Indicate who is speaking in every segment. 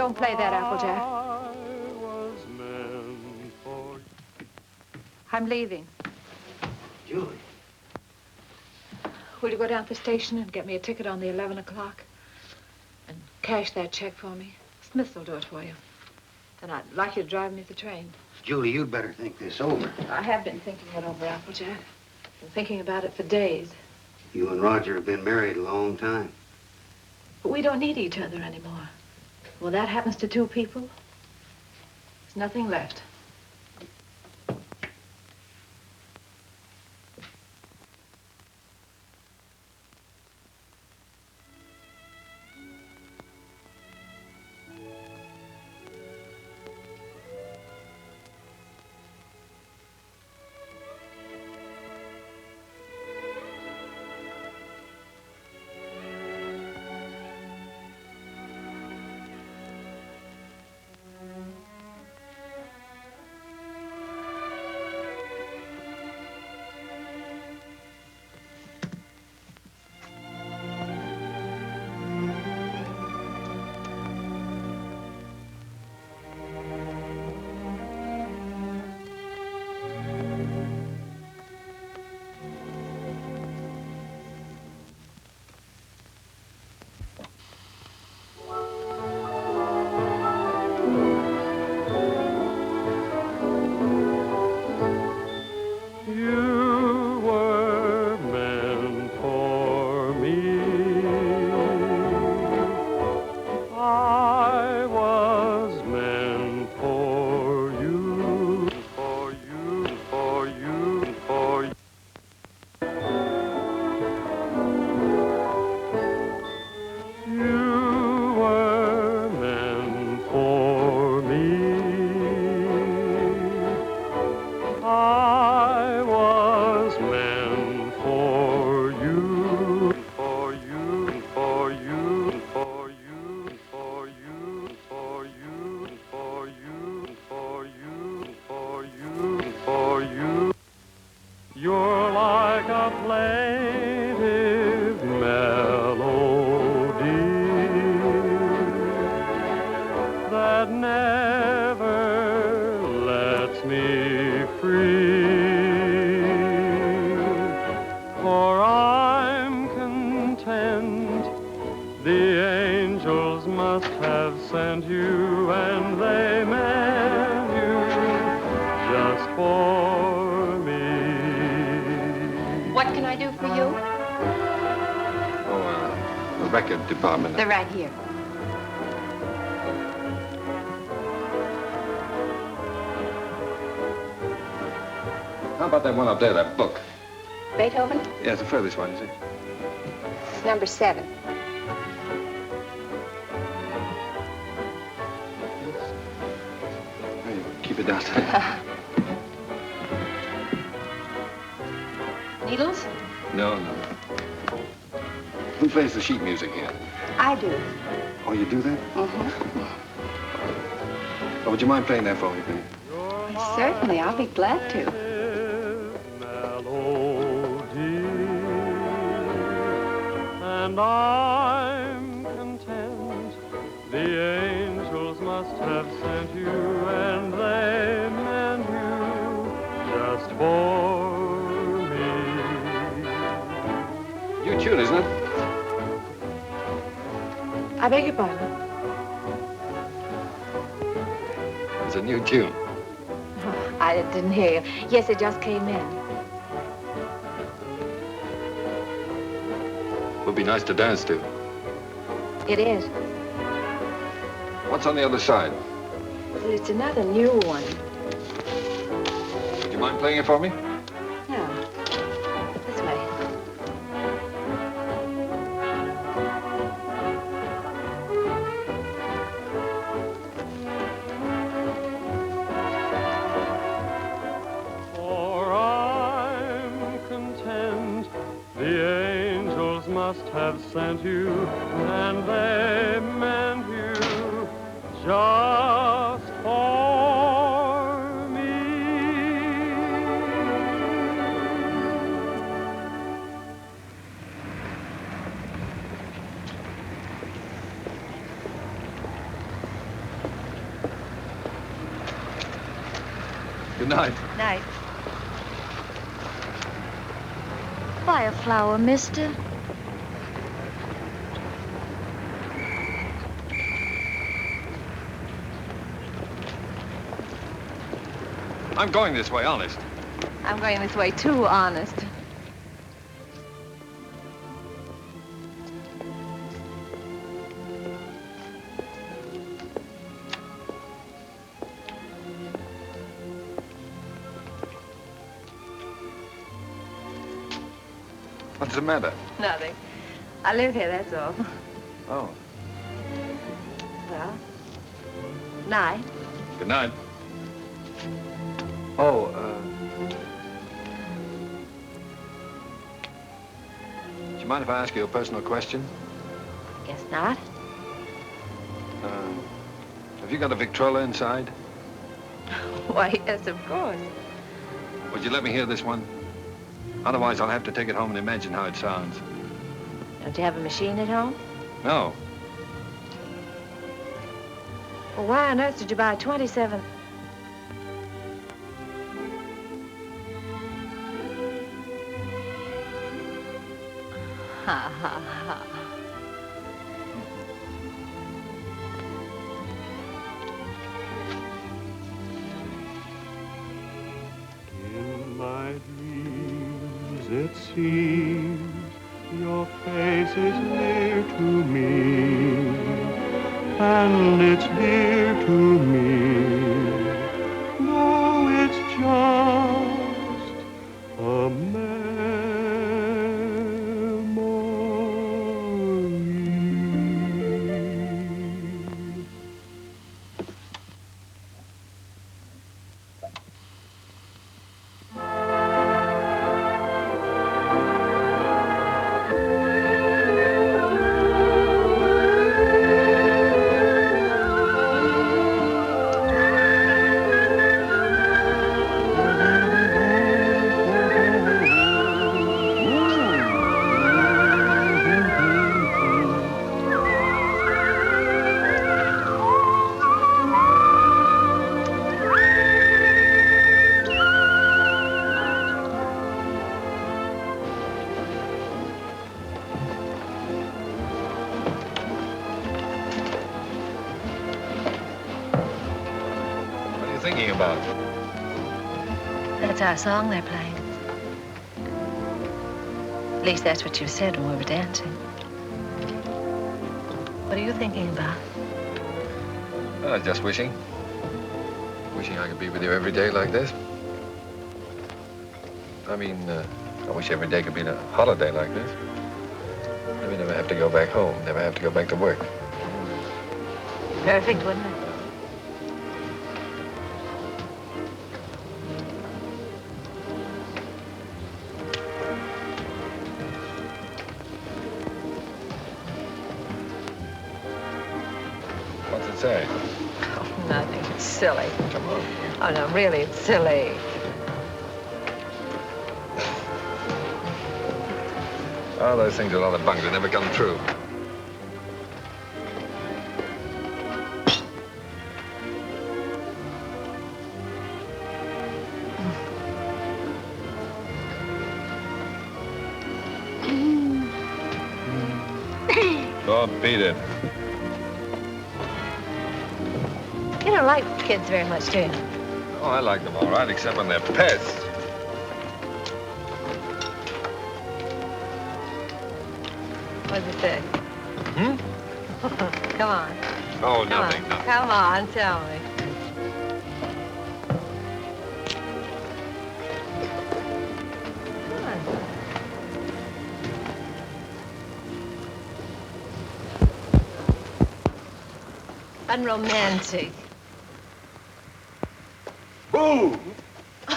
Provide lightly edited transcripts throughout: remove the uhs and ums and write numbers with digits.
Speaker 1: Don't play that, Applejack. I'm leaving.
Speaker 2: Julie.
Speaker 1: Will you go down to the station and get me a ticket on the 11 o'clock? And cash that check for me? Smith will do it for you. And I'd like you to drive me to the train.
Speaker 2: Julie, you'd better think this over.
Speaker 1: I have been thinking it over, Applejack. Been thinking about it for days.
Speaker 2: You and Roger have been married a long time.
Speaker 1: But we don't need each other anymore. When that happens to two people, there's nothing left.
Speaker 3: Department.
Speaker 1: They're right here.
Speaker 3: How about that one up there, that book?
Speaker 1: Beethoven?
Speaker 3: Yeah, it's the furthest one, you see.
Speaker 1: It's number 7.
Speaker 3: Hey, keep it downstairs.
Speaker 1: Needles?
Speaker 3: No. Who plays the sheet music here?
Speaker 1: I do.
Speaker 3: Oh, you do that?
Speaker 1: Mm-hmm.
Speaker 3: Oh, would you mind playing that for me, please?
Speaker 1: Certainly, I'll be glad to.
Speaker 4: And I'm content. The angels must have sent you, and they meant you just for me.
Speaker 3: New tune, isn't it?
Speaker 1: I beg your pardon?
Speaker 3: It's a new tune.
Speaker 1: Oh, I didn't hear you. Yes, it just came in.
Speaker 3: Would be nice to dance to.
Speaker 1: It is.
Speaker 3: What's on the other side?
Speaker 1: Well, it's another new one.
Speaker 3: Would you mind playing it for me?
Speaker 1: Yeah. This way.
Speaker 4: Must have sent you, and they meant you just for me.
Speaker 3: Good night.
Speaker 5: Night. Buy a flower, mister.
Speaker 3: I'm going this way, honest.
Speaker 5: I'm going this way too, honest.
Speaker 3: What's the matter?
Speaker 5: Nothing. I live here, that's all.
Speaker 3: Oh.
Speaker 5: Well, night.
Speaker 3: Good night. Oh, do you mind if I ask you a personal question?
Speaker 5: Guess not.
Speaker 3: Have you got a Victrola inside?
Speaker 5: Why, yes, of course.
Speaker 3: Would you let me hear this one? Otherwise, I'll have to take it home and imagine how it sounds.
Speaker 5: Don't you have a machine at home?
Speaker 3: No.
Speaker 5: Well, why on earth did you buy 27? Ha, ha, ha.
Speaker 4: In my dreams, it seems your face is near to me, and it's dear to me, though it's just a memory.
Speaker 3: What are you thinking about?
Speaker 5: That's our song they're playing. At least that's what you said when we were dancing. What are you thinking about?
Speaker 3: Just wishing. Wishing I could be with you every day like this. I mean, I wish every day could be a holiday like this. Then we never have to go back home, never have to go back to work.
Speaker 5: Perfect, wouldn't it?
Speaker 3: What's it say?
Speaker 5: Oh, nothing. It's silly.
Speaker 3: Come on.
Speaker 5: Oh, no, really, it's silly.
Speaker 3: Oh, those things are a lot of bunk. They never come true. Oh, beat it.
Speaker 5: You don't like kids very much, do you?
Speaker 3: Oh, I like them all right, except when they're pests.
Speaker 5: What does it say? Come on.
Speaker 3: Oh,
Speaker 5: Come
Speaker 3: nothing,
Speaker 5: on.
Speaker 3: nothing.
Speaker 5: Come on, tell me. Come on. Unromantic.
Speaker 3: Boo!
Speaker 5: I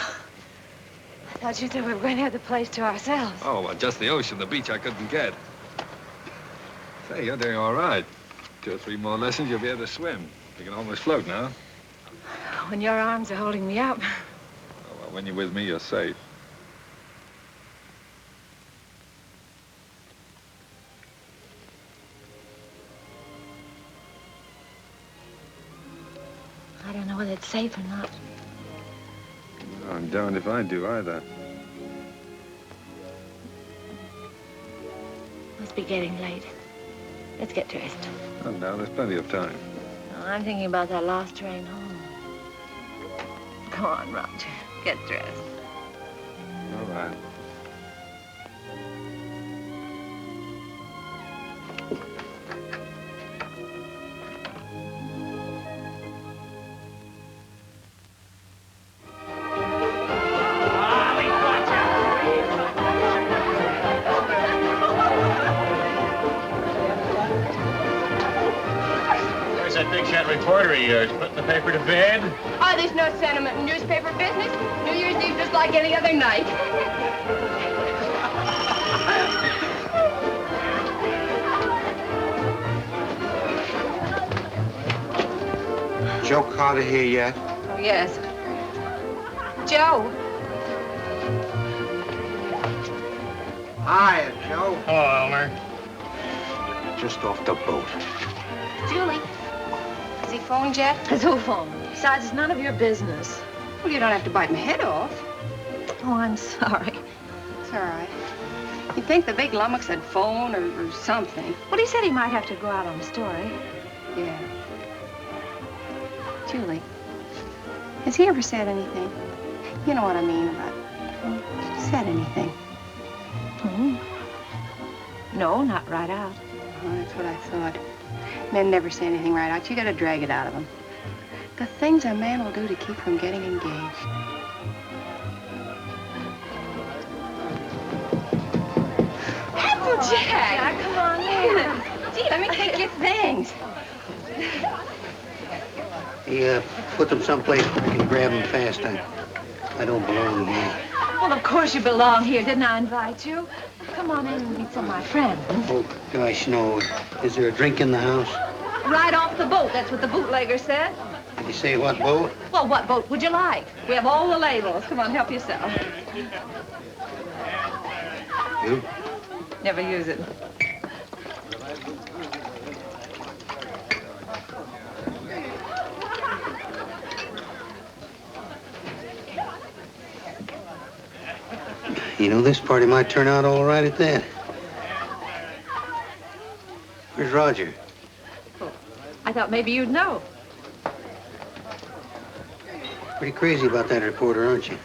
Speaker 5: thought you said we were going to have the place to ourselves.
Speaker 3: Oh, well, just the ocean, the beach I couldn't get. Say, you're doing all right. 2 or 3 more lessons, you'll be able to swim. You can almost float now.
Speaker 5: When your arms are holding me up.
Speaker 3: Oh, well, when you're with me, you're safe.
Speaker 5: I don't know whether it's safe or not.
Speaker 3: I'm darned if I do either.
Speaker 5: Must be getting late. Let's get dressed.
Speaker 3: Oh, no, there's plenty of time.
Speaker 5: Oh, I'm thinking about that last train home. Come on, Roger. Get dressed.
Speaker 3: All right.
Speaker 6: That big shot reporter of yours putting the paper to bed?
Speaker 7: Oh, there's no sentiment in newspaper business. New Year's Eve just like any other night.
Speaker 2: Joe Carter here yet?
Speaker 7: Oh, yes. Joe.
Speaker 2: Hiya, Joe.
Speaker 6: Hello, Elmer.
Speaker 2: Just off the boat.
Speaker 7: Julie. Has he phoned yet?
Speaker 5: Has who phoned? Besides, it's none of your business.
Speaker 7: Well, you don't have to bite my head off.
Speaker 5: Oh, I'm sorry.
Speaker 7: It's all right. You'd think the big lummox had phone or something.
Speaker 5: Well, he said he might have to go out on a story.
Speaker 7: Yeah. Julie, has he ever said anything? You know what I mean about said anything?
Speaker 5: Hmm? No, not right out.
Speaker 7: Oh, that's what I thought. Men never say anything right out. You gotta drag it out of them. The things a man will do to keep from getting engaged. Applejack!
Speaker 5: Jack, come on in.
Speaker 7: Gee, let me take your things.
Speaker 2: He, put them someplace where I can grab them fast. I don't belong here.
Speaker 5: Well, of course you belong here. Didn't I invite you? Come on in and meet some of my friends.
Speaker 2: Oh, gosh, no. Is there a drink in the house?
Speaker 5: Right off the boat. That's what the bootlegger said.
Speaker 2: Did you say what boat?
Speaker 5: Well, what boat would you like? We have all the labels. Come on, help yourself.
Speaker 2: You?
Speaker 5: Never use it.
Speaker 2: You know, this party might turn out all right at that. Where's Roger?
Speaker 5: Oh, I thought maybe you'd know.
Speaker 2: Pretty crazy about that reporter, aren't you?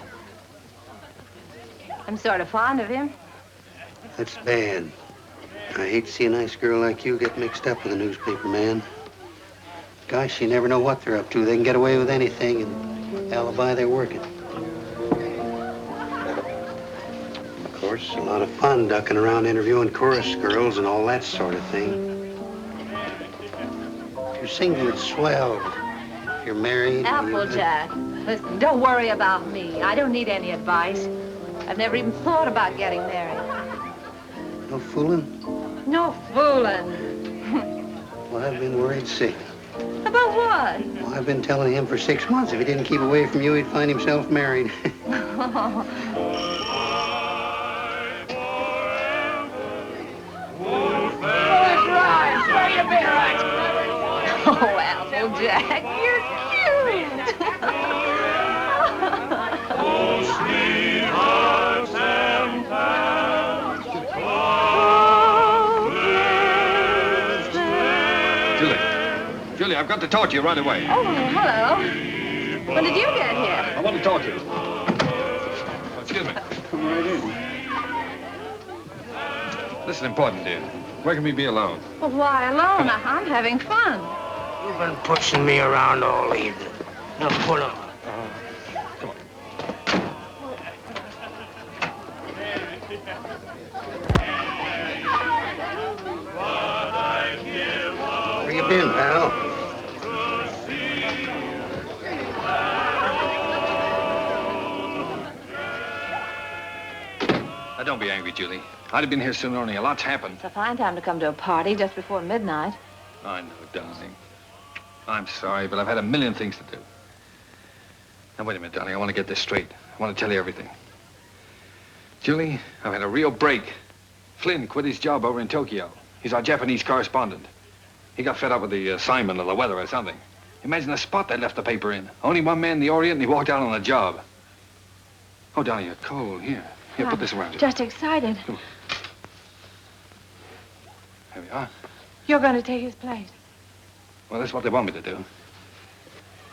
Speaker 5: I'm sort of fond of him.
Speaker 2: That's bad. I hate to see a nice girl like you get mixed up with a newspaper man. Gosh, you never know what they're up to. They can get away with anything and alibi they're working. Of course, a lot of fun ducking around interviewing chorus girls and all that sort of thing. If you're single, it's swell. If you're married...
Speaker 5: Applejack, listen, don't worry about me. I don't need any advice. I've never even thought about getting married.
Speaker 2: No fooling?
Speaker 5: No fooling.
Speaker 2: Well, I've been worried sick.
Speaker 5: About what?
Speaker 2: Well, I've been telling him for 6 months if he didn't keep away from you, he'd find himself married.
Speaker 5: Oh, Applejack, you're cute.
Speaker 3: Julie, I've got to talk to you right away.
Speaker 5: Oh, hello. When did you get here?
Speaker 3: I want to talk to you. Oh, excuse me.
Speaker 2: Come right in.
Speaker 3: This is important, dear. Where can we be alone?
Speaker 5: Well, why alone? I'm having fun.
Speaker 8: You've been pushing me around all evening. Now pull up.
Speaker 3: Come on.
Speaker 2: Where you been, pal?
Speaker 3: Now, don't be angry, Julie. I'd have been here sooner, only a lot's happened.
Speaker 5: It's a fine time to come to a party just before midnight.
Speaker 3: I know, darling. I'm sorry, but I've had a million things to do. Now, wait a minute, darling. I want to get this straight. I want to tell you everything. Julie, I've had a real break. Flynn quit his job over in Tokyo. He's our Japanese correspondent. He got fed up with the assignment or the weather or something. Imagine the spot they left the paper in. Only one man in the Orient, and he walked out on the job. Oh, Dolly, you're cold. Here, put this around you.
Speaker 1: Just excited.
Speaker 3: Here we are.
Speaker 1: You're going to take his place.
Speaker 3: Well, that's what they want me to do.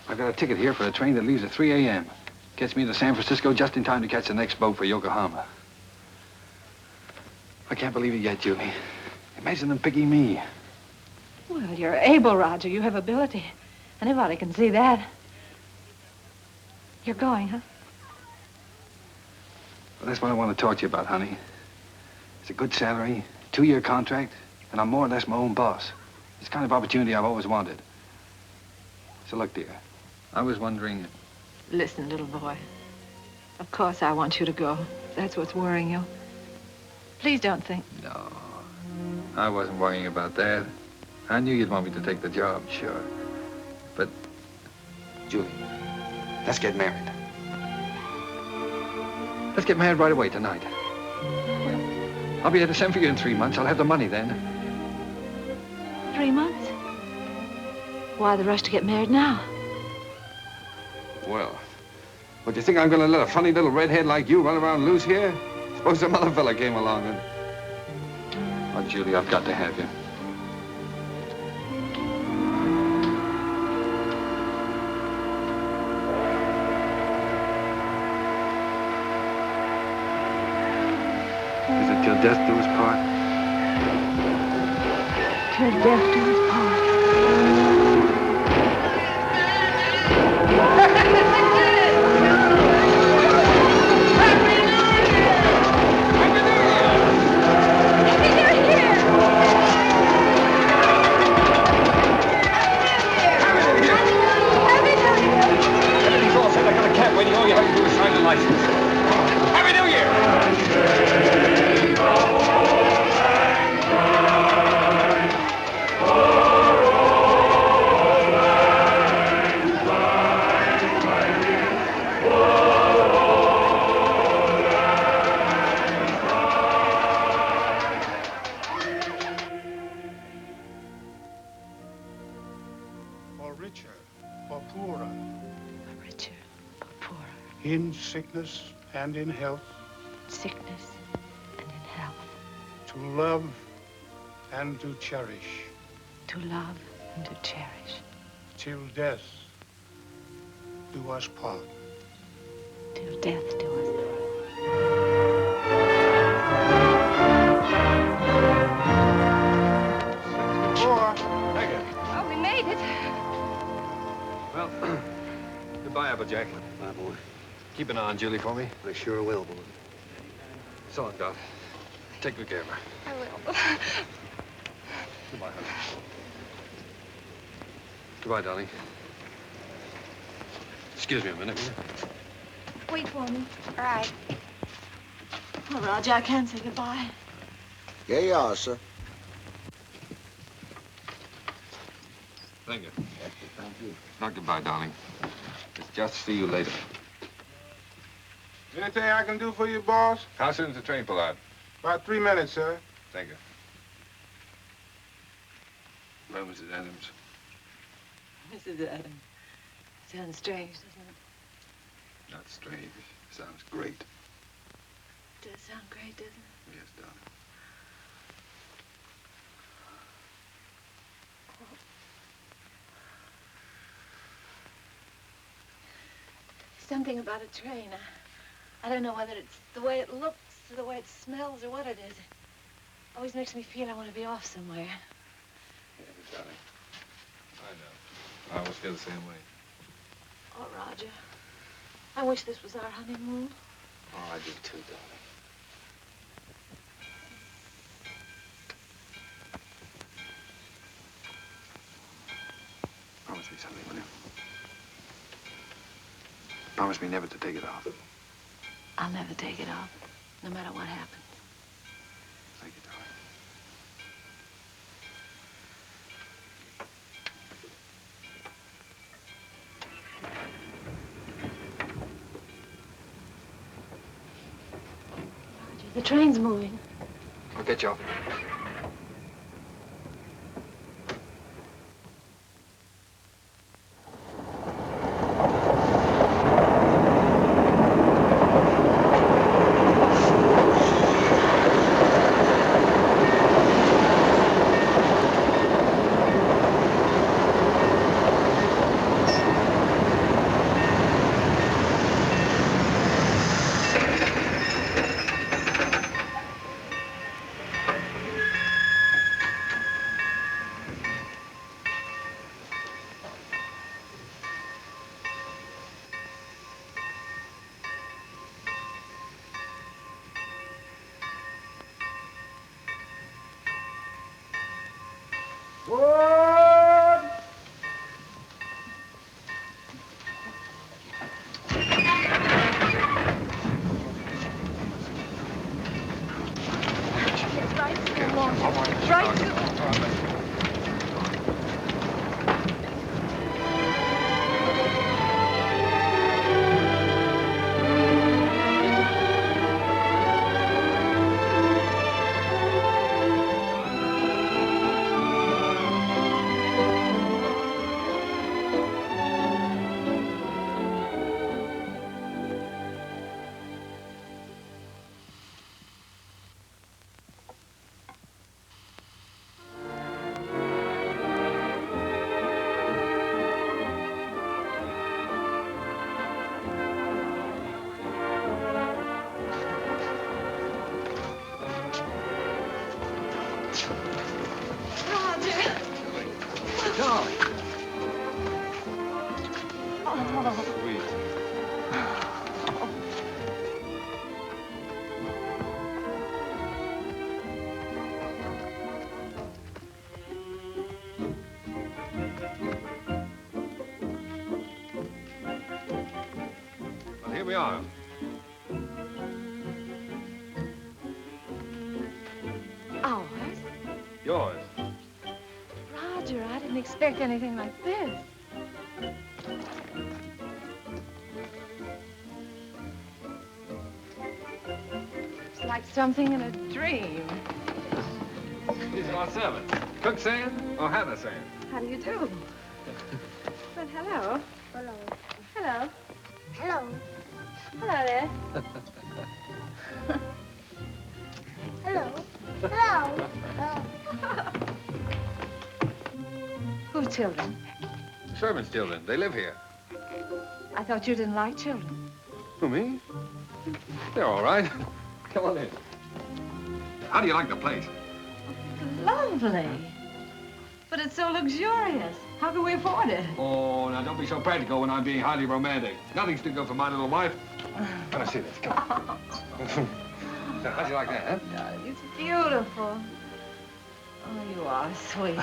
Speaker 3: I've got a ticket here for a train that leaves at 3 a.m. Gets me to San Francisco just in time to catch the next boat for Yokohama. I can't believe it yet, Julie. Imagine them picking me.
Speaker 1: Well, you're able, Roger. You have ability. Anybody can see that. You're going, huh?
Speaker 3: Well, that's what I want to talk to you about, honey. It's a good salary, 2-year contract, and I'm more or less my own boss. It's the kind of opportunity I've always wanted. So look, dear, I was wondering...
Speaker 1: Listen, little boy. Of course I want you to go. That's what's worrying you. Please don't think...
Speaker 3: No, I wasn't worrying about that. I knew you'd want me to take the job, sure. But, Julie, let's get married. Let's get married right away tonight. I'll be able to send for you in 3 months. I'll have the money then.
Speaker 1: 3 months? Why the rush to get married now?
Speaker 3: Well, what, do you think I'm going to let a funny little redhead like you run around loose here? Suppose some other fella came along and... Oh, Julie, I've got to have you. Is it till death do us part?
Speaker 1: Till death do us part.
Speaker 3: Waiting, all you have to do is sign the license. Happy New Year!
Speaker 9: For richer, for poorer.
Speaker 1: For richer, for poorer.
Speaker 9: In sickness and in health.
Speaker 1: Sickness and in health.
Speaker 9: To love and to cherish.
Speaker 1: To love and to cherish.
Speaker 9: Till death do us part.
Speaker 1: Till death do us part.
Speaker 3: Thank you.
Speaker 5: Oh, we made it.
Speaker 3: Well, goodbye, Applejack.
Speaker 2: Bye, boy.
Speaker 3: Keep an eye on Julie for me.
Speaker 2: I sure will, boy.
Speaker 3: So long, Doc. Take good care of her.
Speaker 5: I will.
Speaker 3: Goodbye, honey. Goodbye, darling. Excuse me a minute, will you?
Speaker 1: Wait for me.
Speaker 5: All right.
Speaker 1: Oh, Roger, I can't say goodbye.
Speaker 10: Yeah, you are, sir.
Speaker 3: Thank you. Thank you. Not goodbye, darling. It's just see you later.
Speaker 9: Anything I can do for you, boss?
Speaker 3: How soon does the train pull out?
Speaker 9: About 3 minutes, sir.
Speaker 3: Thank you. Well, Mrs. Adams.
Speaker 1: Mrs. Adams. Sounds strange, doesn't it?
Speaker 3: Not strange. Sounds great.
Speaker 1: It does sound great, doesn't it?
Speaker 3: Yes, darling.
Speaker 1: Something about a train. I don't know whether it's the way it looks or the way it smells or what it is. It always makes me feel I want to be off somewhere.
Speaker 3: Yeah, darling. I know. I always feel the same way.
Speaker 1: Oh, Roger. I wish this was our honeymoon.
Speaker 3: Oh, I do too, darling. Promise me something, will you? Promise me never to take it off.
Speaker 1: I'll never take it off, no matter what happens.
Speaker 3: Thank you, darling.
Speaker 1: Roger, the train's moving.
Speaker 3: I'll get you off. we are.
Speaker 1: Ours?
Speaker 3: Yours.
Speaker 1: Roger, I didn't expect anything like this. It's like something in a dream.
Speaker 3: These are our servants. Cook saying or Hannah saying?
Speaker 1: How do you do? Well, hello.
Speaker 11: Hello.
Speaker 1: Hello.
Speaker 11: Hello.
Speaker 1: Hello there.
Speaker 11: Hello. Hello.
Speaker 1: Whose children?
Speaker 3: Servants' children. They live here.
Speaker 1: I thought you didn't like children.
Speaker 3: Who, me? They're all right. Come on in. How do you like the place?
Speaker 1: Lovely. But it's so luxurious. How can we afford it?
Speaker 3: Oh, now don't be so practical when I'm being highly romantic. Nothing's too good for my little wife. Let me see this. Come on. Now, how'd you like that, huh?
Speaker 1: Darling, it's beautiful. Oh, you are sweet.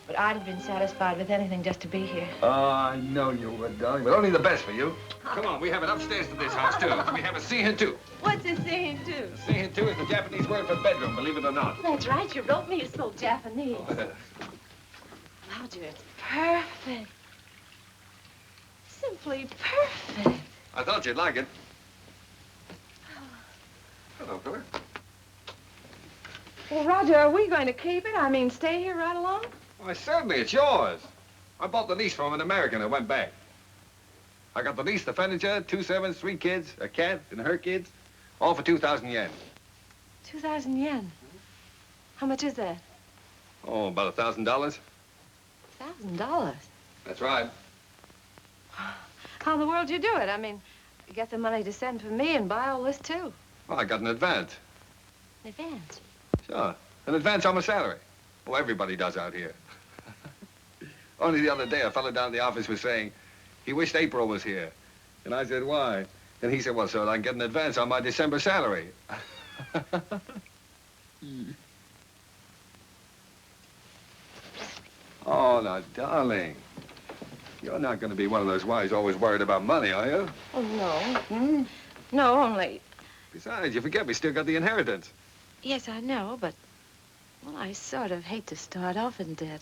Speaker 1: But I'd have been satisfied with anything just to be here.
Speaker 3: Oh, I know you would, darling, but only the best for you. Come on, we have it upstairs to this house, too. We have a scene too.
Speaker 1: What's a scene too?
Speaker 3: A scene too is the Japanese word for bedroom, believe it or not.
Speaker 1: That's right. You wrote me. You spoke Japanese. Roger, it's perfect. Simply perfect.
Speaker 3: I thought you'd like it. Hello, fella.
Speaker 1: Well, Roger, are we going to keep it? I mean, stay here right along?
Speaker 3: Why, certainly, it's yours. I bought the lease from an American that went back. I got the lease, the furniture, 2 servants, 3 kids, a cat, and her kids, all for 2,000 yen.
Speaker 1: 2,000 yen. How much is that?
Speaker 3: Oh, about $1,000.
Speaker 1: $1,000.
Speaker 3: That's right.
Speaker 1: How in the world do you do it? I mean, you get the money to send for me and buy all this, too.
Speaker 3: Well, I got an advance.
Speaker 1: In advance?
Speaker 3: Sure. An advance on my salary. Well, everybody does out here. Only the other day, a fellow down at the office was saying he wished April was here. And I said, why? And he said, well, so I can get an advance on my December salary. Oh, now, darling. You're not going to be one of those wives always worried about money, are you?
Speaker 1: Oh, no. No, only...
Speaker 3: Besides, you forget we still got the inheritance.
Speaker 1: Yes, I know, but... Well, I sort of hate to start off in debt.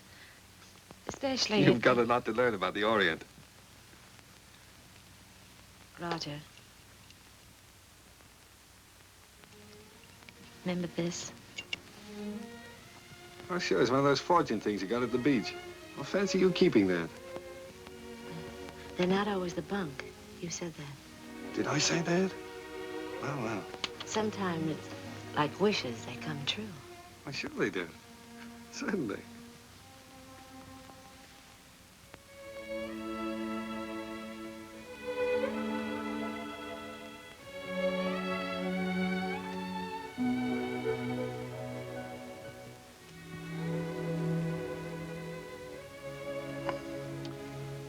Speaker 1: Especially
Speaker 3: You've
Speaker 1: if...
Speaker 3: got a lot to learn about the Orient.
Speaker 1: Roger. Remember this?
Speaker 3: Oh, sure, it's one of those fortune things you got at the beach. Well, fancy you keeping that.
Speaker 1: They're not always the bunk. You said that.
Speaker 3: Did I say that? Well, well.
Speaker 1: Sometimes it's like wishes, they come true.
Speaker 3: Why, sure they do. Certainly.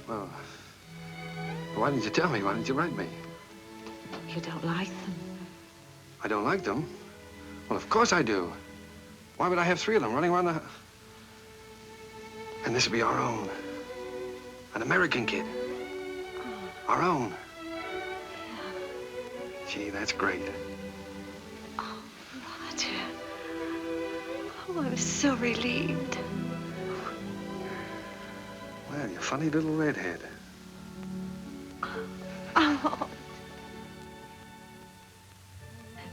Speaker 3: Well, why didn't you tell me? Why didn't you write me?
Speaker 1: You don't like them?
Speaker 3: I don't like them? Well, of course I do. Why would I have 3 of them running around the... And this would be our own. An American kid. Our own.
Speaker 1: Yeah.
Speaker 3: Gee, that's great.
Speaker 1: Oh, Roger. Oh, I'm so relieved.
Speaker 3: Well, you funny little redhead.
Speaker 1: Oh.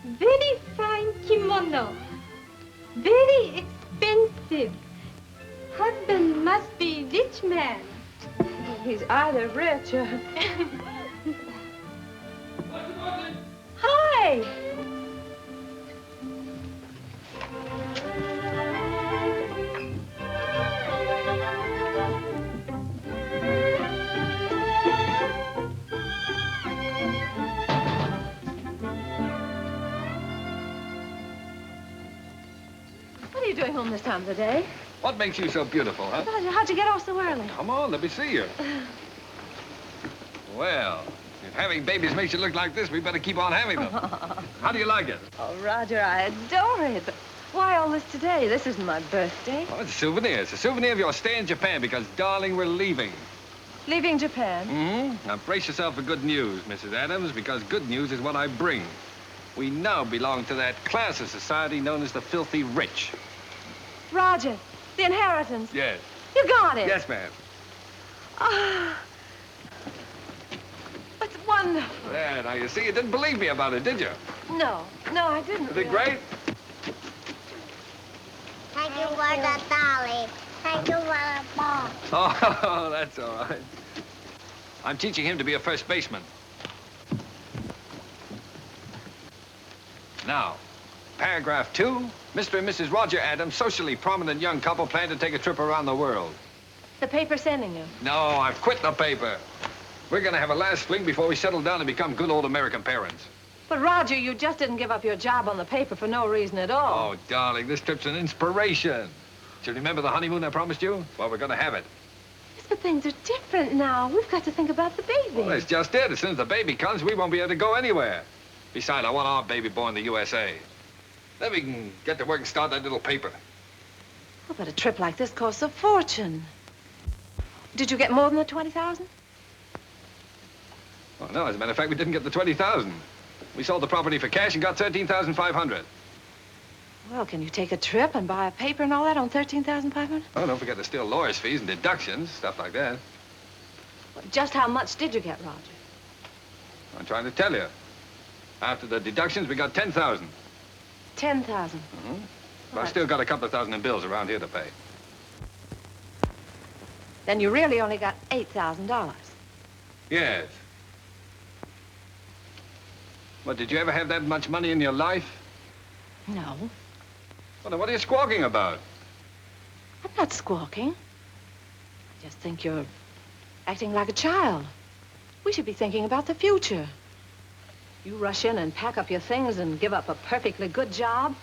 Speaker 11: Very fine kimono. Very expensive. Husband must be rich man.
Speaker 1: He's either rich or...
Speaker 11: Hi.
Speaker 1: What are you doing home this time of the day?
Speaker 3: What makes you so beautiful, huh?
Speaker 1: Roger, how'd you get off so early?
Speaker 3: Come on, let me see you. Well, if having babies makes you look like this, we better keep on having them. How do you like it?
Speaker 1: Oh, Roger, I adore it. But why all this today? This isn't my birthday.
Speaker 3: Oh, it's a souvenir. It's a souvenir of your stay in Japan because, darling, we're leaving.
Speaker 5: Leaving Japan?
Speaker 3: Mm-hmm. Now brace yourself for good news, Mrs. Adams, because good news is what I bring. We now belong to that class of society known as the filthy rich.
Speaker 5: Roger, the inheritance.
Speaker 3: Yes.
Speaker 5: You got it.
Speaker 3: Yes, ma'am.
Speaker 5: Ah. It's wonderful.
Speaker 3: There, now you see, you didn't believe me about it, did you?
Speaker 5: No, I didn't.
Speaker 3: Is it great?
Speaker 12: Thank you for the dolly. Thank you for the ball.
Speaker 3: Oh, that's all right. I'm teaching him to be a first baseman. Now, paragraph 2, Mr. and Mrs. Roger Adams, socially prominent young couple, plan to take a trip around the world.
Speaker 5: The paper's sending you.
Speaker 3: No, I've quit the paper. We're gonna have a last fling before we settle down and become good old American parents.
Speaker 5: But, Roger, you just didn't give up your job on the paper for no reason at all.
Speaker 3: Oh, darling, this trip's an inspiration. Do you remember the honeymoon I promised you? Well, we're gonna have it.
Speaker 5: Yes, but things are different now. We've got to think about the baby.
Speaker 3: Well, that's just it. As soon as the baby comes, we won't be able to go anywhere. Besides, I want our baby born in the USA. Then we can get to work and start that little paper.
Speaker 5: Oh, but a trip like this costs a fortune. Did you get more than the 20,000?
Speaker 3: Well, no, as a matter of fact, we didn't get the 20,000. We sold the property for cash and got 13,500.
Speaker 5: Well, can you take a trip and buy a paper and all that on 13,500?
Speaker 3: Oh, don't forget there's still lawyer's fees and deductions, stuff like that.
Speaker 5: Well, just how much did you get, Roger?
Speaker 3: I'm trying to tell you. After the deductions, we got 10,000.
Speaker 5: 10,000.
Speaker 3: Mm-hmm. But I've still got a couple of thousand in bills around here to pay.
Speaker 5: Then you really only got $8,000.
Speaker 3: Yes. But did you ever have that much money in your life?
Speaker 5: No.
Speaker 3: Well, then what are you squawking about?
Speaker 5: I'm not squawking. I just think you're acting like a child. We should be thinking about the future. You rush in and pack up your things and give up a perfectly good job.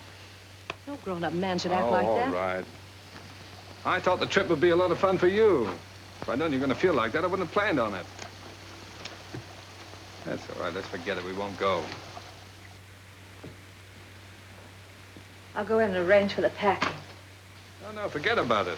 Speaker 5: No grown-up man should act like that.
Speaker 3: All right. I thought the trip would be a lot of fun for you. If I'd known you were going to feel like that, I wouldn't have planned on it. That's all right. Let's forget it. We won't go.
Speaker 5: I'll go in and arrange for the packing.
Speaker 3: No, forget about it.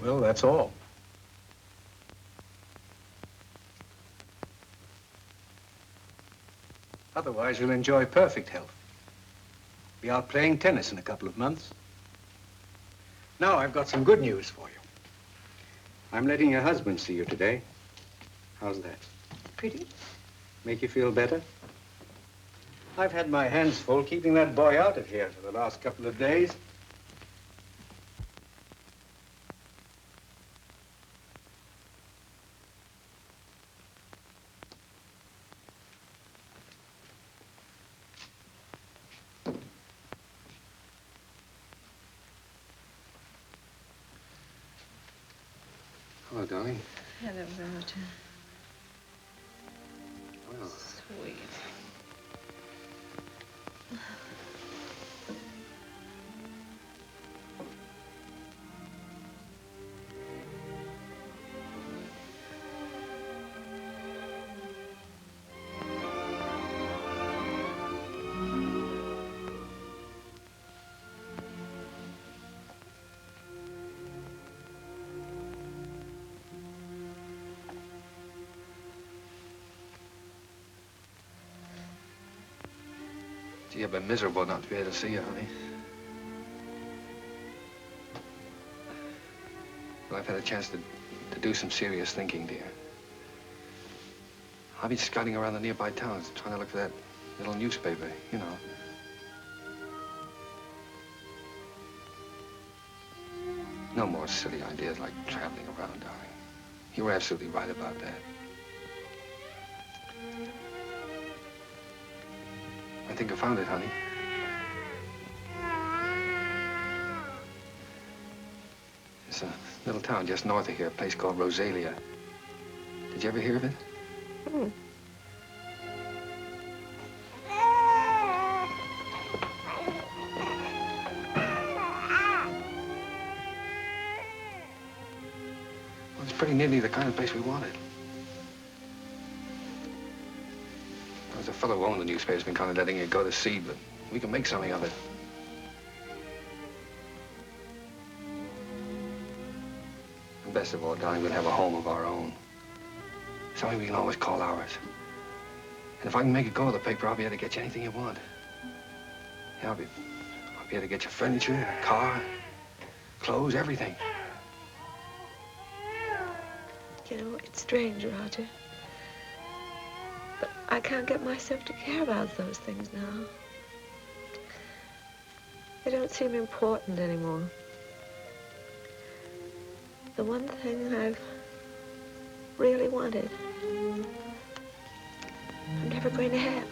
Speaker 13: Well, that's all. Otherwise, you'll enjoy perfect health. Be out playing tennis in a couple of months. Now, I've got some good news for you. I'm letting your husband see you today. How's that?
Speaker 7: Pretty?
Speaker 13: Make you feel better? I've had my hands full keeping that boy out of here for the last couple of days.
Speaker 3: Hello, darling.
Speaker 5: Hello, Roger.
Speaker 3: Well,
Speaker 5: Sweet.
Speaker 3: Gee, I've been miserable not to be able to see you, honey. Well, I've had a chance to do some serious thinking, dear. I've been scouting around the nearby towns, trying to look for that little newspaper, you know. No more silly ideas like traveling around, darling. You were absolutely right about that. I think I found it, honey. It's a little town just north of here, a place called Rosalia. Did you ever hear of it?
Speaker 11: Hmm.
Speaker 3: Well, it's pretty nearly the kind of place we wanted. There's a fellow who owned the newspaper's been kind of letting it go to seed, but we can make something of it. And best of all, darling, we'll have a home of our own. Something we can always call ours. And if I can make it go with the paper, I'll be able to get you anything you want. Yeah, I'll be able to get you furniture, a car, clothes, everything.
Speaker 11: You know, it's strange, Roger. But I can't get myself to care about those things now. They don't seem important anymore. The one thing I've really wanted, I'm never going to have.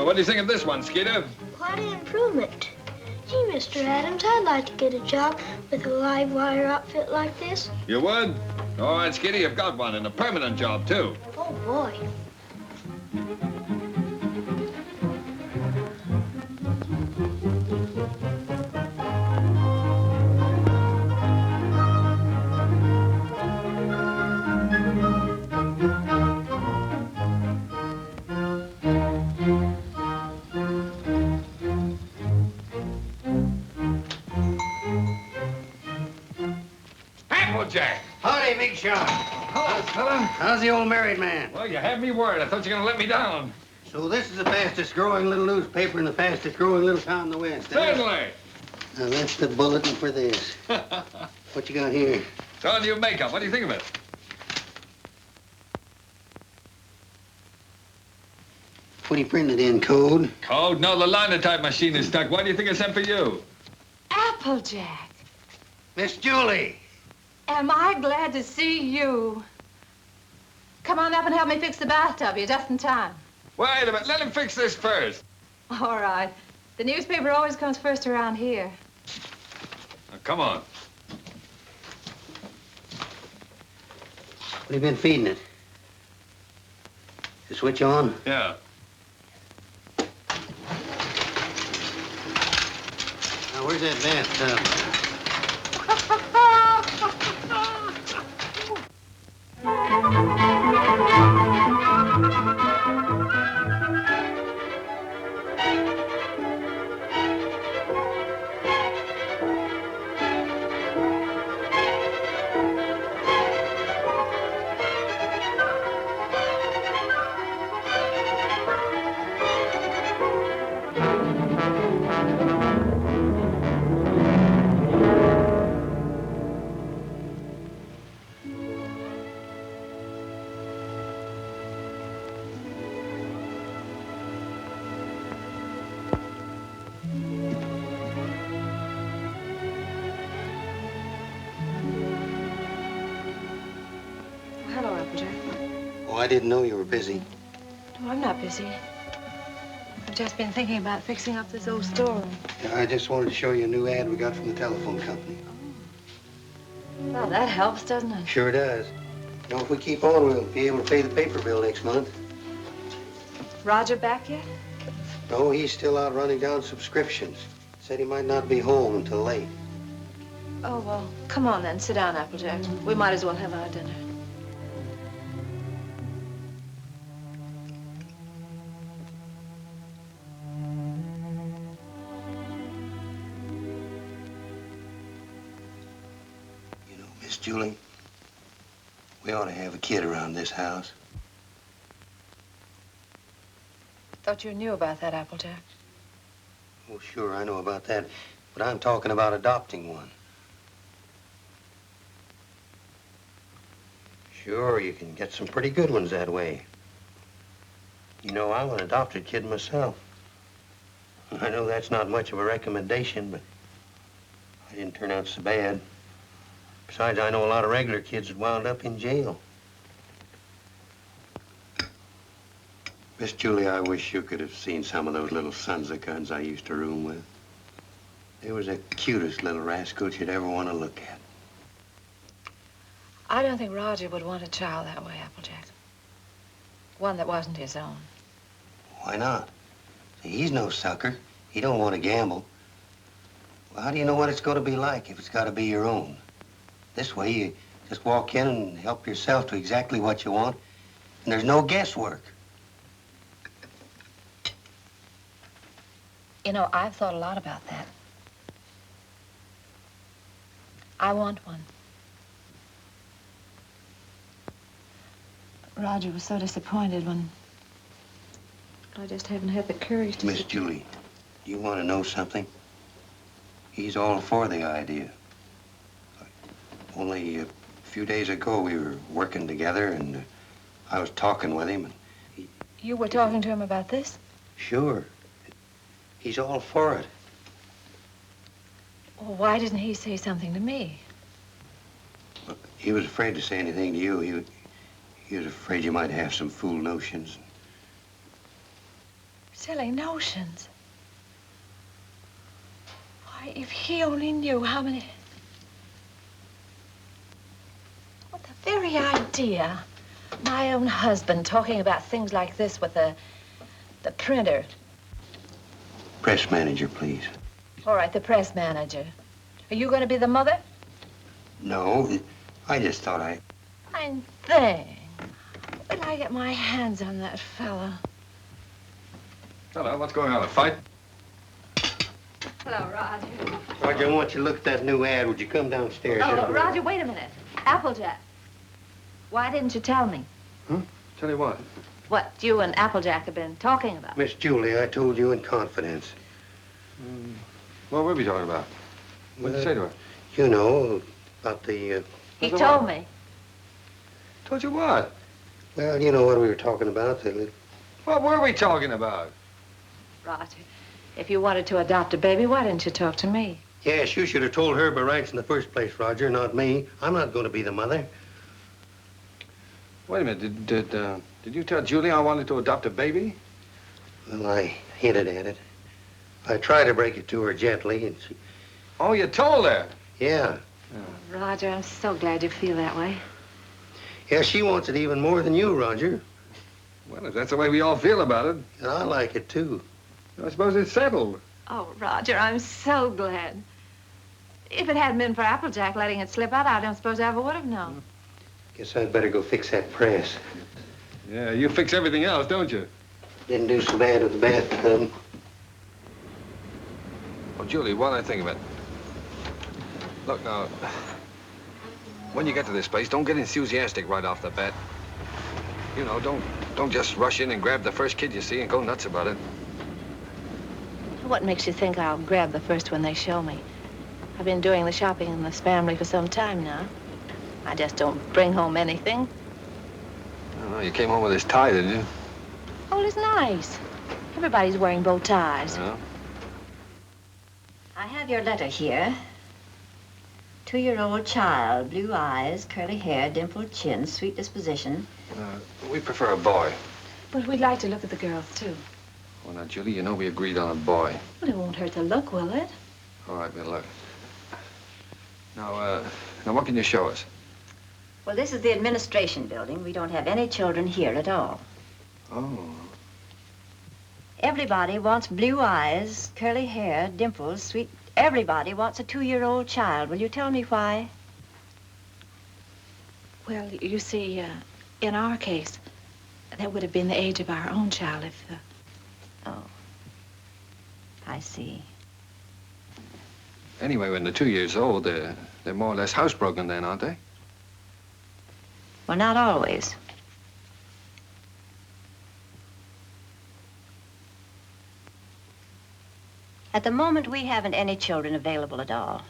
Speaker 3: What do you think of this one, Skeeter?
Speaker 12: Quite an improvement. Gee, Mr. Adams, I'd like to get a job with a live wire outfit like this.
Speaker 3: You would? All right, Skeeter, you've got one, and a permanent job, too.
Speaker 12: Oh, boy.
Speaker 3: Jack.
Speaker 2: Howdy, Big Shot.
Speaker 3: Hello, fella.
Speaker 2: How's the old married man?
Speaker 3: Well, you had me worried. I thought you were going to let me down.
Speaker 2: So this is the fastest growing little newspaper in the fastest growing little town in the West.
Speaker 3: Certainly.
Speaker 2: Now, that's the bulletin for this. What you got here?
Speaker 3: It's all new makeup. What do you think of it?
Speaker 2: What are you printing it in, code?
Speaker 3: Code? No, the linotype machine is stuck. Why do you think I sent for you?
Speaker 5: Applejack,
Speaker 2: Miss Julie!
Speaker 5: am I glad to see you. Come on up and help me fix the bathtub. You're just in time.
Speaker 3: Wait a minute. Let him fix this first.
Speaker 5: All right. The newspaper always comes first around here.
Speaker 3: Now, come on.
Speaker 2: What have you been feeding it? The switch on?
Speaker 3: Yeah.
Speaker 2: Now, where's that bathtub?
Speaker 5: Hello, Applejack.
Speaker 2: Oh, I didn't know you were busy.
Speaker 5: No, I'm not busy. I've just been thinking about fixing up this old storeroom.
Speaker 2: I just wanted to show you a new ad we got from the telephone company.
Speaker 5: Well, that helps, doesn't it?
Speaker 2: Sure does. You know, if we keep on, we'll be able to pay the paper bill next month.
Speaker 5: Roger back yet?
Speaker 2: No, he's still out running down subscriptions. Said he might not be home until late.
Speaker 5: Oh, well, come on then. Sit down, Applejack. We might as well have our dinner.
Speaker 2: Miss Julie, we ought to have a kid around this house.
Speaker 5: Thought you knew about that, Applejack.
Speaker 2: Oh, sure, I know about that. But I'm talking about adopting one. Sure, you can get some pretty good ones that way. You know, I'm an adopted kid myself. I know that's not much of a recommendation, but I didn't turn out so bad. Besides, I know a lot of regular kids that wound up in jail. Miss Julie, I wish you could have seen some of those little sons of guns I used to room with. They was the cutest little rascals you'd ever want to look at.
Speaker 5: I don't think Roger would want a child that way, Applejack. One that wasn't his own.
Speaker 2: Why not? See, he's no sucker. He don't want to gamble. Well, how do you know what it's going to be like if it's got to be your own? This way, you just walk in and help yourself to exactly what you want, and there's no guesswork.
Speaker 5: You know, I've thought a lot about that. I want one. Roger was so disappointed when I just haven't had the courage to...
Speaker 2: Miss Julie, you want to know something? He's all for the idea. Only a few days ago, we were working together, and I was talking with him. And
Speaker 5: You were talking to him about this?
Speaker 2: Sure. He's all for it.
Speaker 5: Well, why didn't he say something to me?
Speaker 2: Look, he was afraid to say anything to you. He was afraid you might have some fool notions.
Speaker 5: Silly notions. Why, if he only knew how many... What the very idea. My own husband talking about things like this with the printer.
Speaker 2: Press manager, please.
Speaker 5: All right, the press manager. Are you going to be the mother?
Speaker 2: No, I just thought
Speaker 5: Fine thing. When I get my hands on that fella.
Speaker 3: Hello, what's going on? A fight?
Speaker 5: Hello, Roger.
Speaker 2: Roger, I want you to look at that new ad. Would you come downstairs?
Speaker 5: Oh, Roger, wait a minute. Applejack. Why didn't you tell me?
Speaker 3: Huh? Tell you what?
Speaker 5: What you and Applejack have been talking about.
Speaker 2: Miss Julie, I told you in confidence.
Speaker 3: What were we talking about? What did you say to her?
Speaker 2: You know, about the...
Speaker 5: He told me.
Speaker 3: Told you what?
Speaker 2: Well, you know what we were talking about, the
Speaker 3: What were we talking about?
Speaker 5: Roger, if you wanted to adopt a baby, why didn't you talk to me?
Speaker 2: Yes, you should have told her by rights in the first place, Roger, not me. I'm not going to be the mother.
Speaker 3: Wait a minute. Did you tell Julie I wanted to adopt a baby?
Speaker 2: Well, I hinted at it. I tried to break it to her gently, and she...
Speaker 3: Oh, you told her?
Speaker 2: Yeah.
Speaker 5: Oh, Roger, I'm so glad you feel that way.
Speaker 2: Yeah, she wants it even more than you, Roger.
Speaker 3: Well, if that's the way we all feel about it.
Speaker 2: And I like it, too.
Speaker 3: I suppose it's settled.
Speaker 5: Oh, Roger, I'm so glad. If it hadn't been for Applejack letting it slip out, I don't suppose I ever would have known.
Speaker 2: Guess I'd better go fix that press.
Speaker 3: Yeah, you fix everything else, don't you?
Speaker 2: Didn't do so bad with the bathtub.
Speaker 3: Well, Julie, what I think of it. Look, now, when you get to this place, don't get enthusiastic right off the bat. You know, don't just rush in and grab the first kid you see and go nuts about it.
Speaker 5: What makes you think I'll grab the first one they show me? I've been doing the shopping in this family for some time now. I just don't bring home anything.
Speaker 3: I don't know, you came home with this tie, didn't you?
Speaker 5: Oh, it's nice. Everybody's wearing bow ties.
Speaker 3: Yeah.
Speaker 14: I have your letter here. 2-year-old child, blue eyes, curly hair, dimpled chin, sweet disposition.
Speaker 3: We prefer a boy.
Speaker 5: But we'd like to look at the girls, too.
Speaker 3: Well, now, Julie, you know we agreed on a boy.
Speaker 5: Well, it won't hurt to look, will it?
Speaker 3: All right, we'll look. Now, what can you show us?
Speaker 14: Well, this is the administration building. We don't have any children here at all.
Speaker 3: Oh.
Speaker 14: Everybody wants blue eyes, curly hair, dimples, sweet... Everybody wants a 2-year-old child. Will you tell me why?
Speaker 5: Well, you see, in our case, that would have been the age of our own child if...
Speaker 14: Oh. I see.
Speaker 3: Anyway, when they're 2 years old, they're more or less housebroken then, aren't they?
Speaker 14: Well, not always. At the moment, we haven't any children available at all.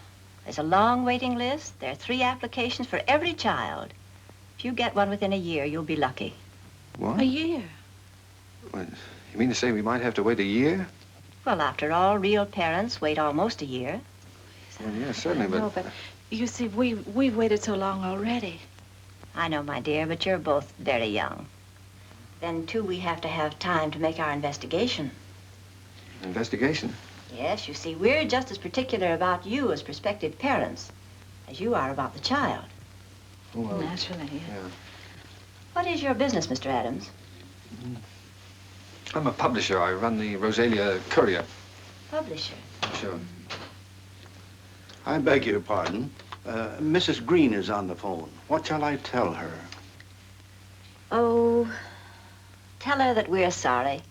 Speaker 14: There's a long waiting list. There are 3 applications for every child. If you get one within a year, you'll be lucky.
Speaker 3: What?
Speaker 5: A year?
Speaker 3: What, you mean to say we might have to wait a year?
Speaker 14: Well, after all, real parents wait almost a year.
Speaker 3: Well, yeah, certainly, but...
Speaker 5: No, but you see, we've waited so long already.
Speaker 14: I know, my dear, but you're both very young. Then, too, we have to have time to make our investigation.
Speaker 3: Investigation?
Speaker 14: Yes, you see, we're just as particular about you as prospective parents as you are about the child.
Speaker 3: Well,
Speaker 5: naturally,
Speaker 3: yeah.
Speaker 14: What is your business, Mr. Adams?
Speaker 3: I'm a publisher. I run the Rosalia Courier.
Speaker 14: Publisher?
Speaker 3: Sure.
Speaker 15: I beg your pardon. Mrs. Green is on the phone. What shall I tell her?
Speaker 14: Oh, tell her that we're sorry.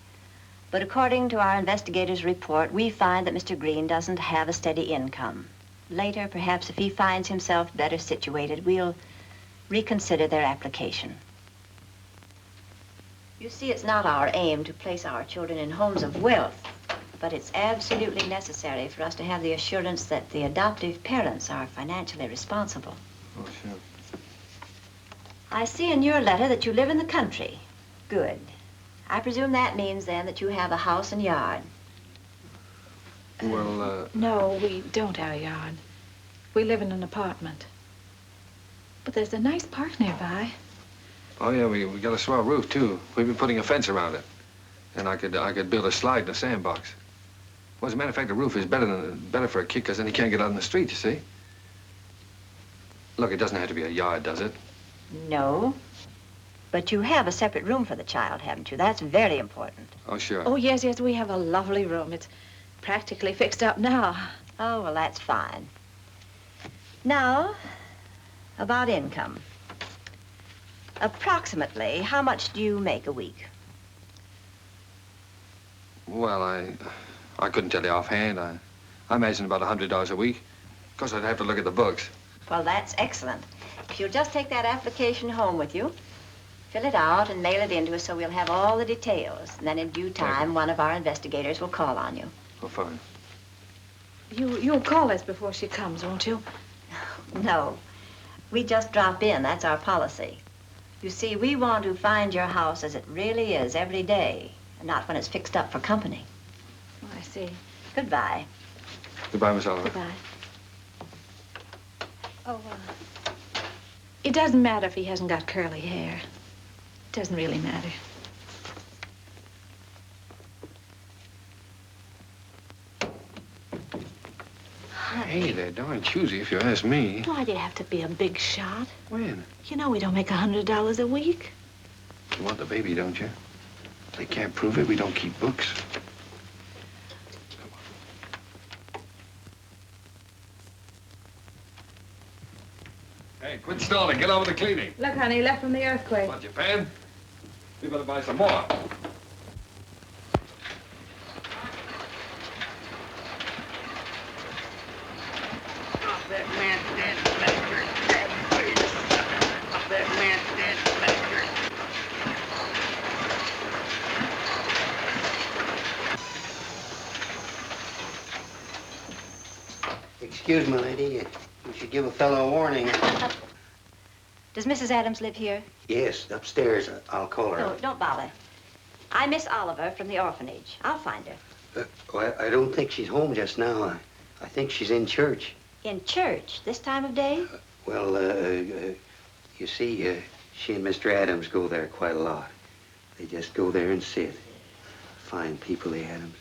Speaker 14: But according to our investigator's report, we find that Mr. Green doesn't have a steady income. Later, perhaps if he finds himself better situated, we'll reconsider their application. You see, it's not our aim to place our children in homes of wealth, but it's absolutely necessary for us to have the assurance that the adoptive parents are financially responsible.
Speaker 3: Oh, sure.
Speaker 14: I see in your letter that you live in the country. Good. I presume that means, then, that you have a house and yard.
Speaker 3: Well,
Speaker 5: No, we don't have a yard. We live in an apartment. But there's a nice park nearby.
Speaker 3: Oh, yeah, we got a swell roof, too. We've been putting a fence around it. And I could build a slide in a sandbox. Well, as a matter of fact, the roof is better for a kid, because then he can't get out in the street, you see. Look, it doesn't have to be a yard, does it?
Speaker 14: No. But you have a separate room for the child, haven't you? That's very important.
Speaker 3: Oh, sure.
Speaker 5: Oh, yes, we have a lovely room. It's practically fixed up now.
Speaker 14: Oh, well, that's fine. Now, about income. Approximately, how much do you make a week?
Speaker 3: Well, I couldn't tell you offhand. I imagine about $100 a week. Of course, I'd have to look at the books.
Speaker 14: Well, that's excellent. If you'll just take that application home with you, fill it out and mail it in to us so we'll have all the details. And then in due time, one of our investigators will call on you.
Speaker 3: Oh, fine.
Speaker 5: You'll call us before she comes, won't you?
Speaker 14: No. We just drop in. That's our policy. You see, we want to find your house as it really is every day, and not when it's fixed up for company.
Speaker 5: Oh, I see.
Speaker 14: Goodbye.
Speaker 3: Goodbye, Miss Oliver.
Speaker 5: Goodbye. Oh, it doesn't matter if he hasn't got curly hair. It doesn't really matter.
Speaker 3: Hey, they're darn choosy if you ask me.
Speaker 5: Why do you have to be a big shot?
Speaker 3: When?
Speaker 5: You know we don't make $100 a week.
Speaker 3: You want the baby, don't you? They can't prove it. We don't keep books. Hey, quit stalling. Get on with the cleaning.
Speaker 5: Look, honey, left from the earthquake.
Speaker 3: What, Japan? We better buy some more.
Speaker 8: That man's dead, Baxter. That man's dead, Baxter.
Speaker 2: Excuse me, lady. You should give a fellow a warning.
Speaker 14: Does Mrs. Adams live here?
Speaker 2: Yes, upstairs. I'll call her.
Speaker 14: No, don't bother. I'm Miss Oliver from the orphanage. I'll find her.
Speaker 2: Well, I don't think she's home just now. I think she's in church.
Speaker 14: In church, this time of day?
Speaker 2: Well, you see, she and Mr. Adams go there quite a lot. They just go there and sit. Fine people, the Adams.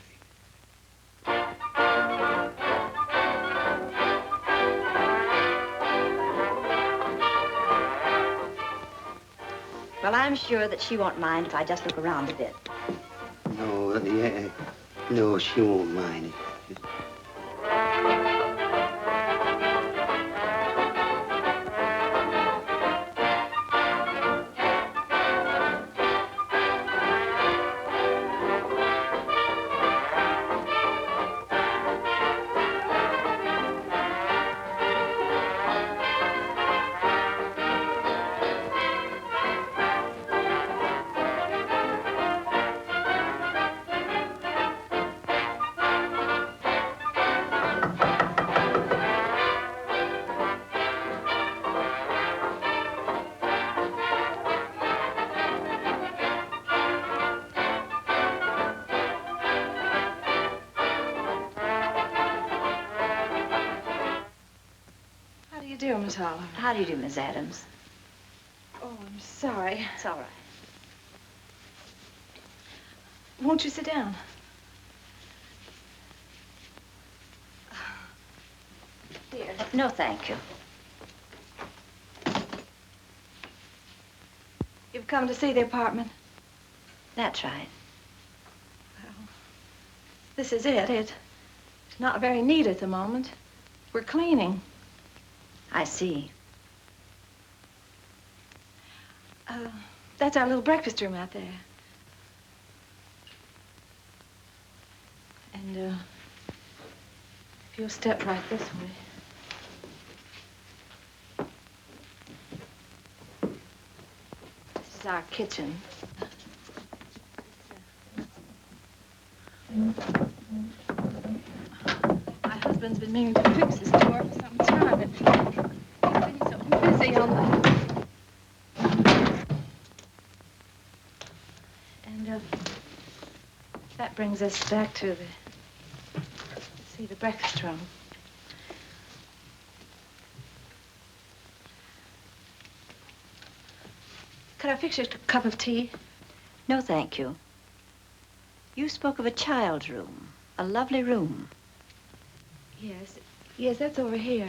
Speaker 14: Well, I'm sure that she won't mind if I just look around a bit.
Speaker 2: No, no, she won't mind.
Speaker 5: How do you do, Miss Oliver?
Speaker 14: How do you do, Miss Adams?
Speaker 5: Oh, I'm sorry.
Speaker 14: It's all right.
Speaker 5: Won't you sit down? Dear.
Speaker 14: No, thank you.
Speaker 5: You've come to see the apartment?
Speaker 14: That's right.
Speaker 5: Well, this is it. It's not very neat at the moment. We're cleaning.
Speaker 14: I see.
Speaker 5: That's our little breakfast room out there. And, if you'll step right this way. This is our kitchen. My husband's been meaning to fix this door for some time. He's been so busy on the... And, that brings us back to the breakfast room. Could I fix you a cup of tea?
Speaker 14: No, thank you. You spoke of a child's room, a lovely room.
Speaker 5: Yes. Yes, that's over here.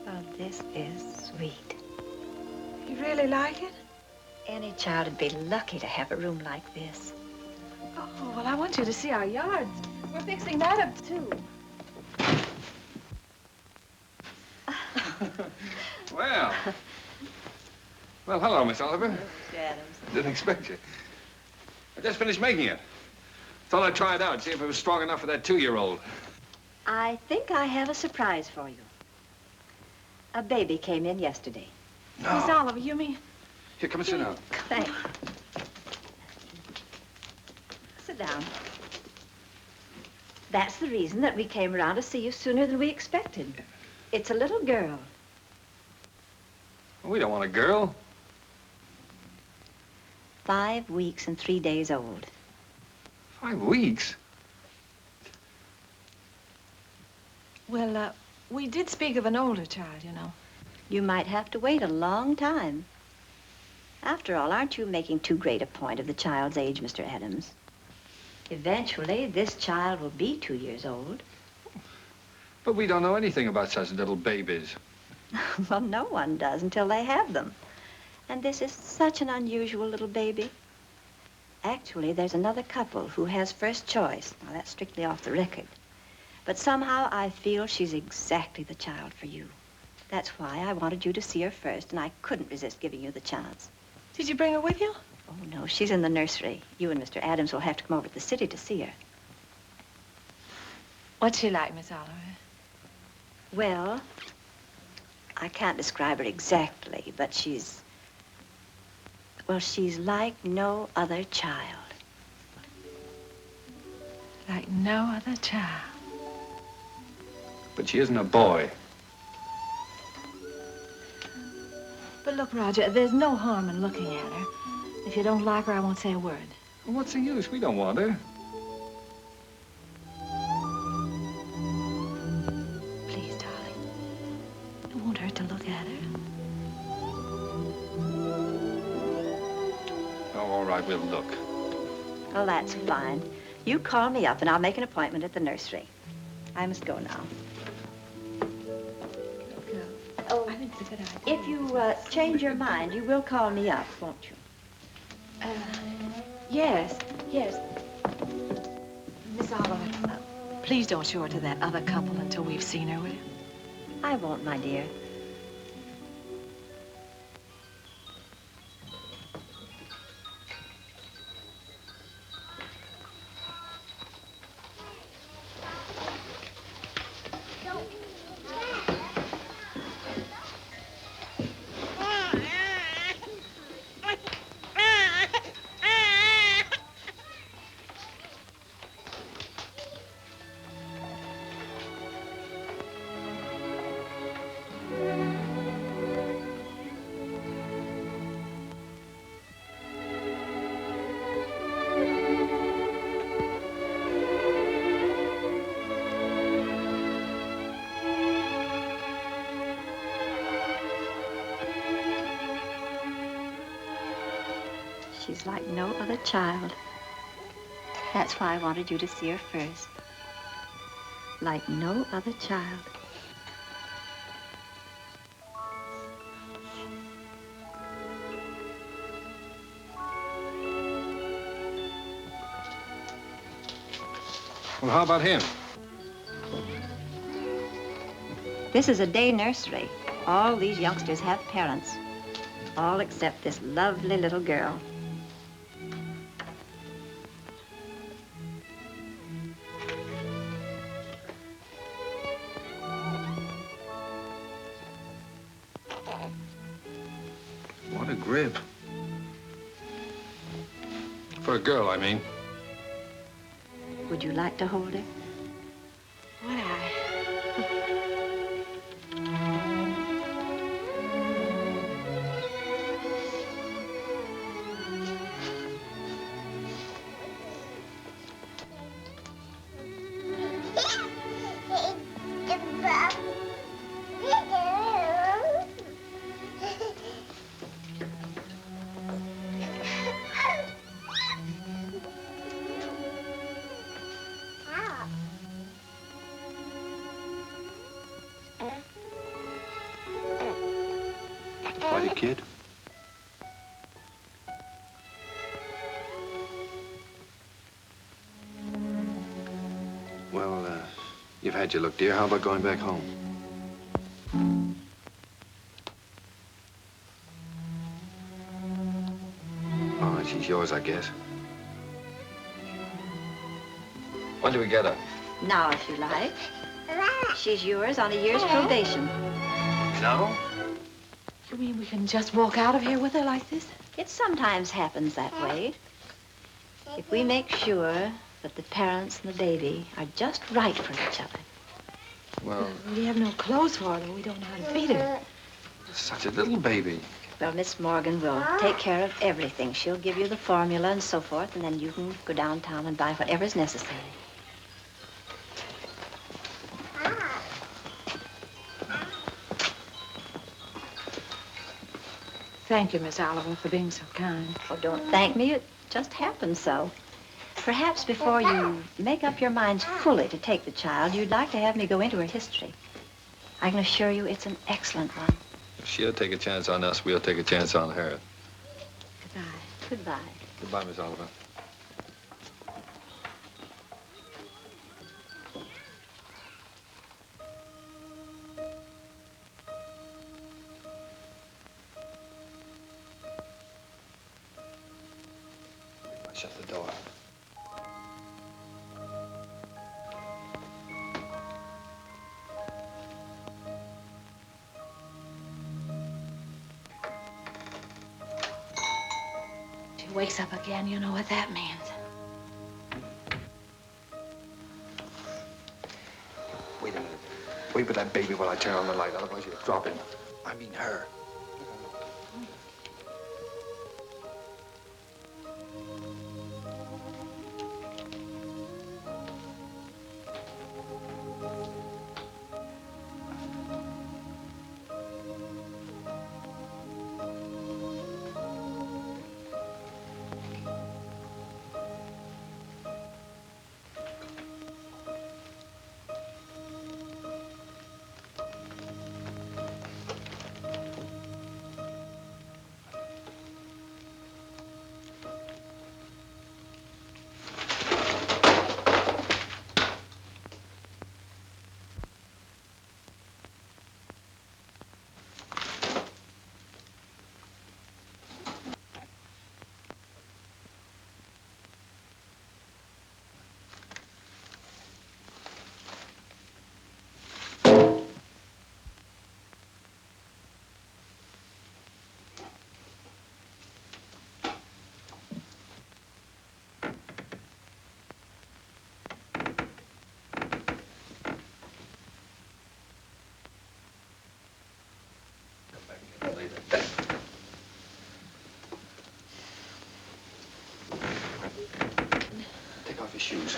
Speaker 14: Oh, this is sweet.
Speaker 5: You really like it?
Speaker 14: Any child would be lucky to have a room like this.
Speaker 5: Oh, well, I want you to see our yards. We're fixing that up, too.
Speaker 3: Well. Well, hello, Miss Oliver.
Speaker 14: Mr. Adams.
Speaker 3: Didn't expect you. I just finished making it. Thought I'd try it out, see if it was strong enough for that 2-year-old.
Speaker 14: I think I have a surprise for you. A baby came in yesterday.
Speaker 3: No.
Speaker 5: Miss Oliver, you mean?
Speaker 3: Here, come and sit down.
Speaker 14: Thanks. Sit down. That's the reason that we came around to see you sooner than we expected. It's a little girl.
Speaker 3: We don't want a girl.
Speaker 14: 5 weeks and 3 days old.
Speaker 3: 5 weeks?
Speaker 5: Well, we did speak of an older child, you know.
Speaker 14: You might have to wait a long time. After all, aren't you making too great a point of the child's age, Mr. Adams? Eventually, this child will be 2 years old.
Speaker 3: But we don't know anything about such little babies.
Speaker 14: Well, no one does until they have them. And this is such an unusual little baby. Actually, there's another couple who has first choice. Now, that's strictly off the record. But somehow I feel she's exactly the child for you. That's why I wanted you to see her first, and I couldn't resist giving you the chance.
Speaker 5: Did you bring her with you?
Speaker 14: Oh, no, she's in the nursery. You and Mr. Adams will have to come over to the city to see her.
Speaker 5: What's she like, Miss Oliver?
Speaker 14: Well, I can't describe her exactly, but she's... well, she's like no other child.
Speaker 5: Like no other child.
Speaker 3: But she isn't a boy.
Speaker 5: But look, Roger, there's no harm in looking at her. If you don't like her, I won't say a word.
Speaker 3: Well, what's the use? We don't want her.
Speaker 5: Please, darling. It won't hurt to look at her.
Speaker 3: Oh, all right, we'll look.
Speaker 14: Oh, that's fine. You call me up, and I'll make an appointment at the nursery. I must go now.
Speaker 5: Oh, I think it's a good idea.
Speaker 14: If you change your mind, you will call me up, won't you?
Speaker 5: Yes. Miss Oliver, please don't show her to that other couple until we've seen her, will you?
Speaker 14: I won't, my dear. She's like no other child. That's why I wanted you to see her first. Like no other child.
Speaker 3: Well, how about him?
Speaker 14: This is a day nursery. All these youngsters have parents. All except this lovely little girl.
Speaker 3: What a grip. For a girl, I mean.
Speaker 14: Would you like to hold her?
Speaker 5: Would I?
Speaker 15: Buddy, kid?
Speaker 3: Well, you've had your look, dear. How about going back home? Oh, she's yours, I guess. When do we get her?
Speaker 14: Now, if you like. She's yours on a year's probation.
Speaker 3: No?
Speaker 5: You mean we can just walk out of here with her like this?
Speaker 14: It sometimes happens that way. If we make sure that the parents and the baby are just right for each other.
Speaker 3: Well,
Speaker 5: We have no clothes for her. We don't know how to feed her.
Speaker 3: such a little baby.
Speaker 14: Well, Miss Morgan will take care of everything. She'll give you the formula and so forth, and then you can go downtown and buy whatever's necessary.
Speaker 5: Thank you, Miss Oliver, for being so kind.
Speaker 14: Oh, don't thank me. It just happened so. Perhaps before you make up your minds fully to take the child, you'd like to have me go into her history. I can assure you it's an excellent one.
Speaker 3: If she'll take a chance on us, we'll take a chance on her.
Speaker 14: Goodbye. Goodbye.
Speaker 3: Goodbye, Miss Oliver. Shut the door.
Speaker 5: She wakes up again. You know what that means.
Speaker 3: Wait a minute. Wait with that baby while I turn on the light, otherwise you'll drop him. I mean her. Take off your shoes.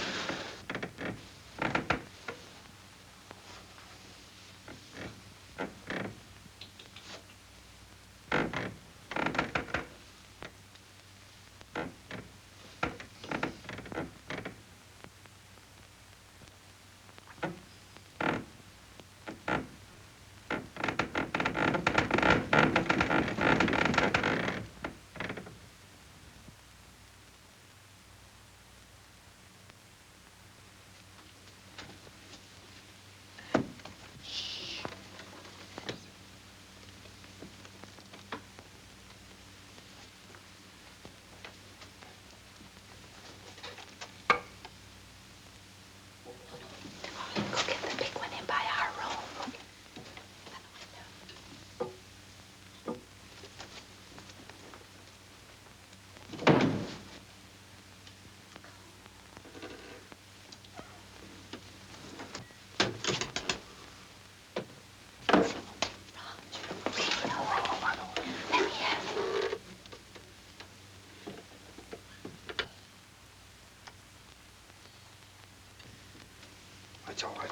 Speaker 3: It's all right.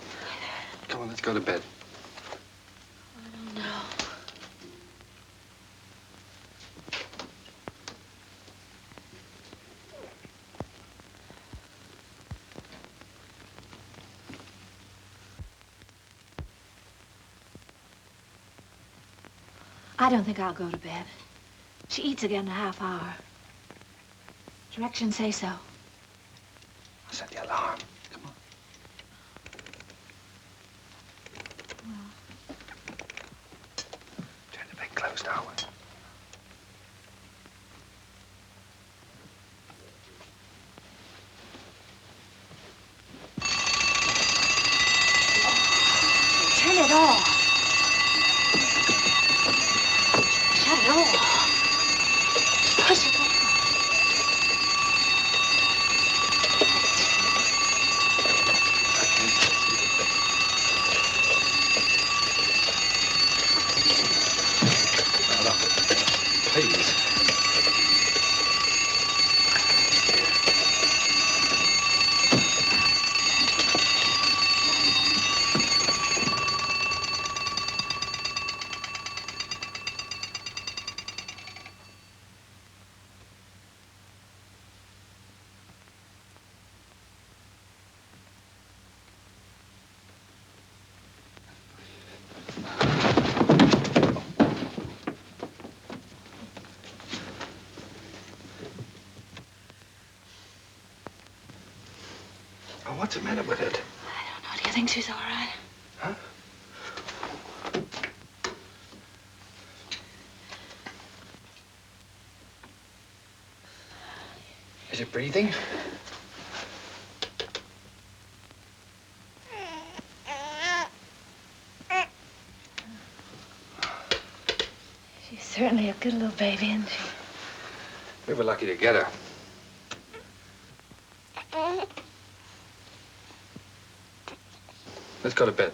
Speaker 3: Come on, let's go to bed.
Speaker 5: I don't know. I don't think I'll go to bed. She eats again in a half hour. Directions say so.
Speaker 3: I'll set the alarm. Come on. Turn the bed closed, Howard.
Speaker 5: Turn it off.
Speaker 1: think she's all right.
Speaker 3: Huh? Is it breathing?
Speaker 1: She's certainly a good little baby, isn't she?
Speaker 3: We were lucky to get her. Let's go to bed.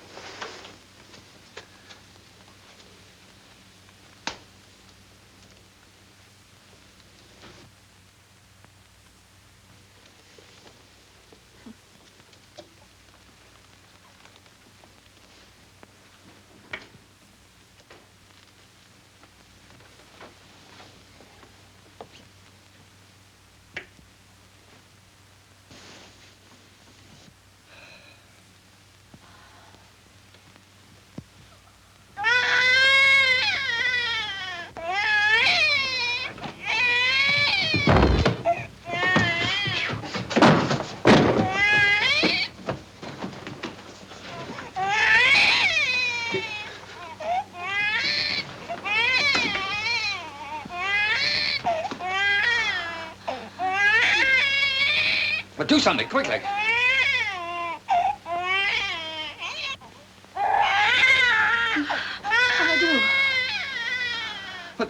Speaker 3: But do something, quickly.
Speaker 1: What'll I do?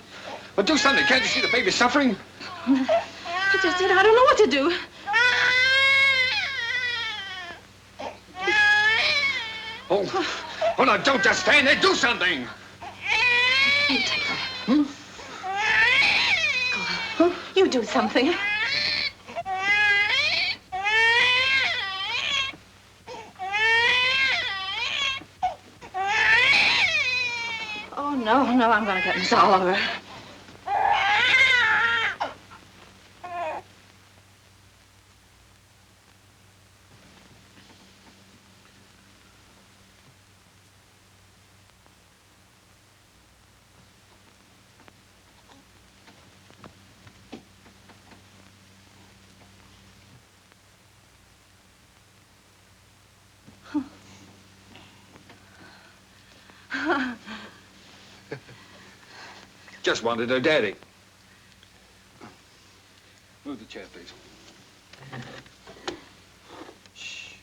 Speaker 3: But do something. Can't you see the baby's suffering?
Speaker 1: I just said I don't know what to do.
Speaker 3: Oh, no, don't just stand there. Do something.
Speaker 1: You take her. Go on. You do something. Oh, no, I'm gonna get Miss Oliver.
Speaker 3: Just wanted her daddy. Move the chair, please. Shh.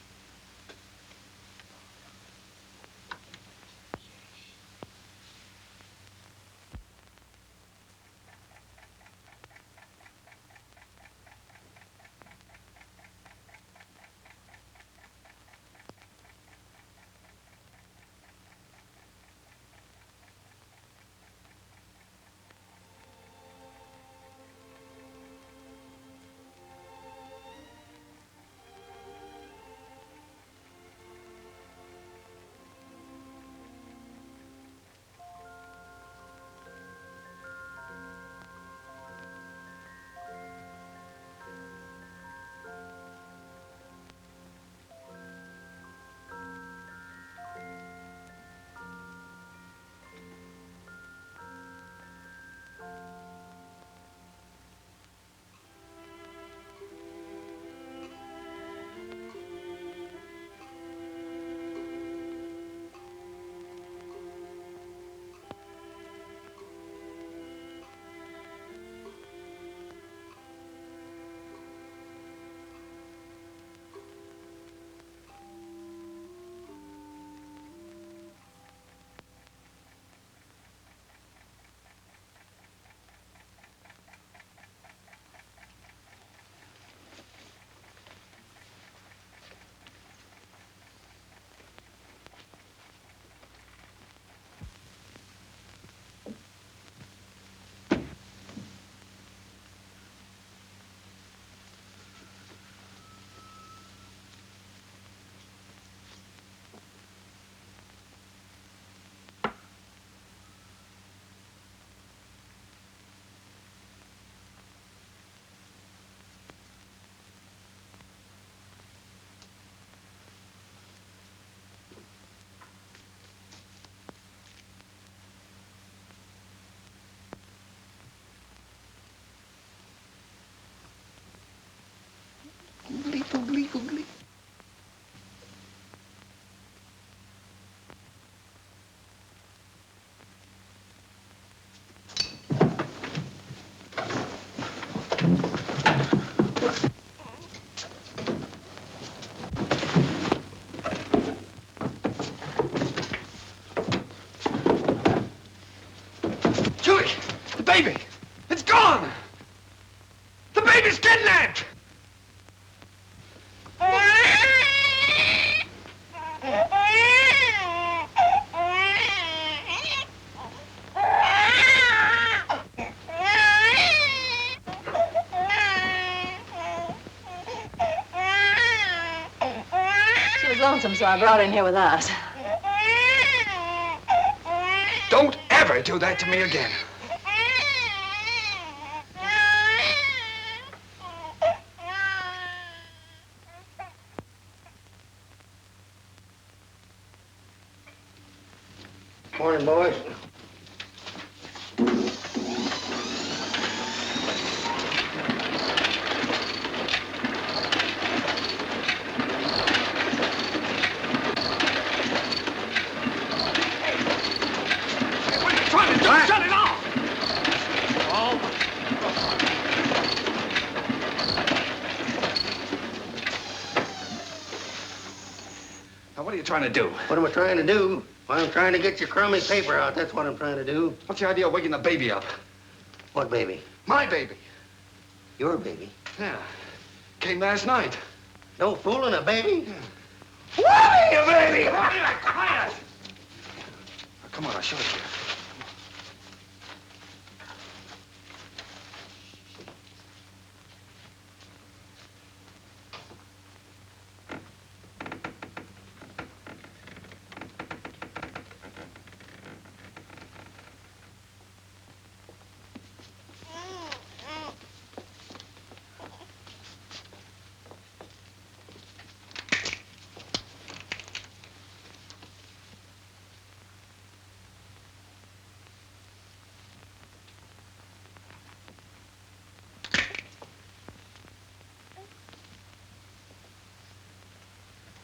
Speaker 2: Googly, googly, googly.
Speaker 3: baby! It's gone! The baby's kidnapped!
Speaker 5: She was lonesome, so I brought her in here with us.
Speaker 3: Don't ever do that to me again.
Speaker 2: Morning, boys.
Speaker 3: Trying to shut it off! Now, what are you trying to do?
Speaker 2: What am I trying to do? Well, I'm trying to get your crummy paper out. That's what I'm trying to do.
Speaker 3: What's the idea of waking the baby up?
Speaker 2: What baby?
Speaker 3: My baby.
Speaker 2: Your baby?
Speaker 3: Yeah. Came last night.
Speaker 2: No fooling, a baby?
Speaker 3: What are you, baby? Quiet! Come on, I'll show it to you.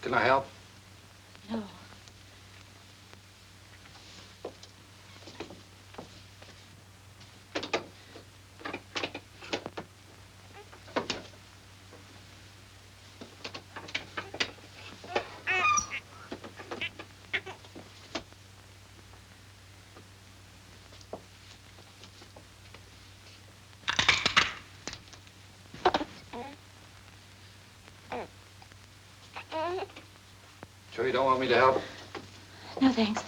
Speaker 3: Can I help?
Speaker 5: No.
Speaker 3: Sure you don't want me to help?
Speaker 5: No, thanks.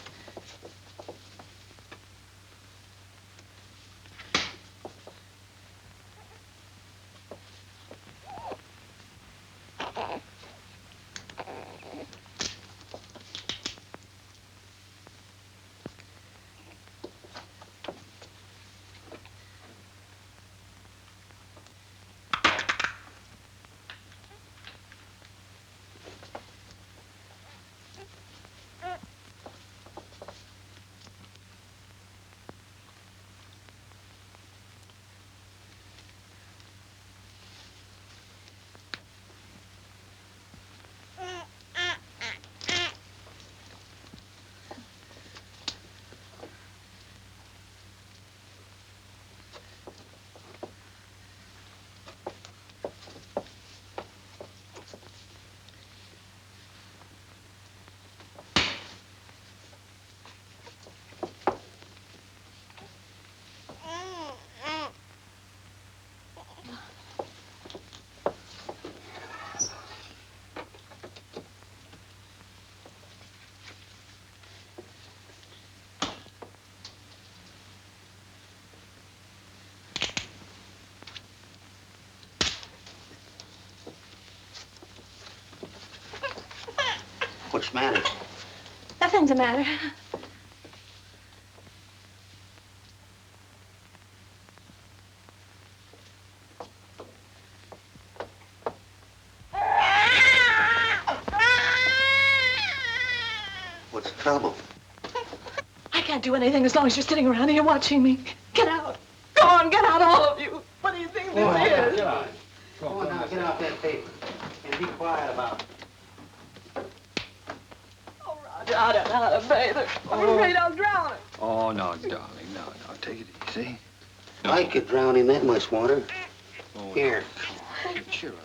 Speaker 2: What's the matter?
Speaker 5: Nothing's the matter.
Speaker 2: What's the trouble?
Speaker 5: I can't do anything as long as you're sitting around here watching me. Get out. Go on, get out, all of you. What do you think this is?
Speaker 2: Get out. Go on now, get out that paper. And be quiet about it.
Speaker 5: I don't know how to bathe her. I'm afraid I'll drown her.
Speaker 3: Oh, no, darling, no. Take it easy.
Speaker 2: I could drown in that much water.
Speaker 3: Oh,
Speaker 2: Here.
Speaker 3: No. Cheer up.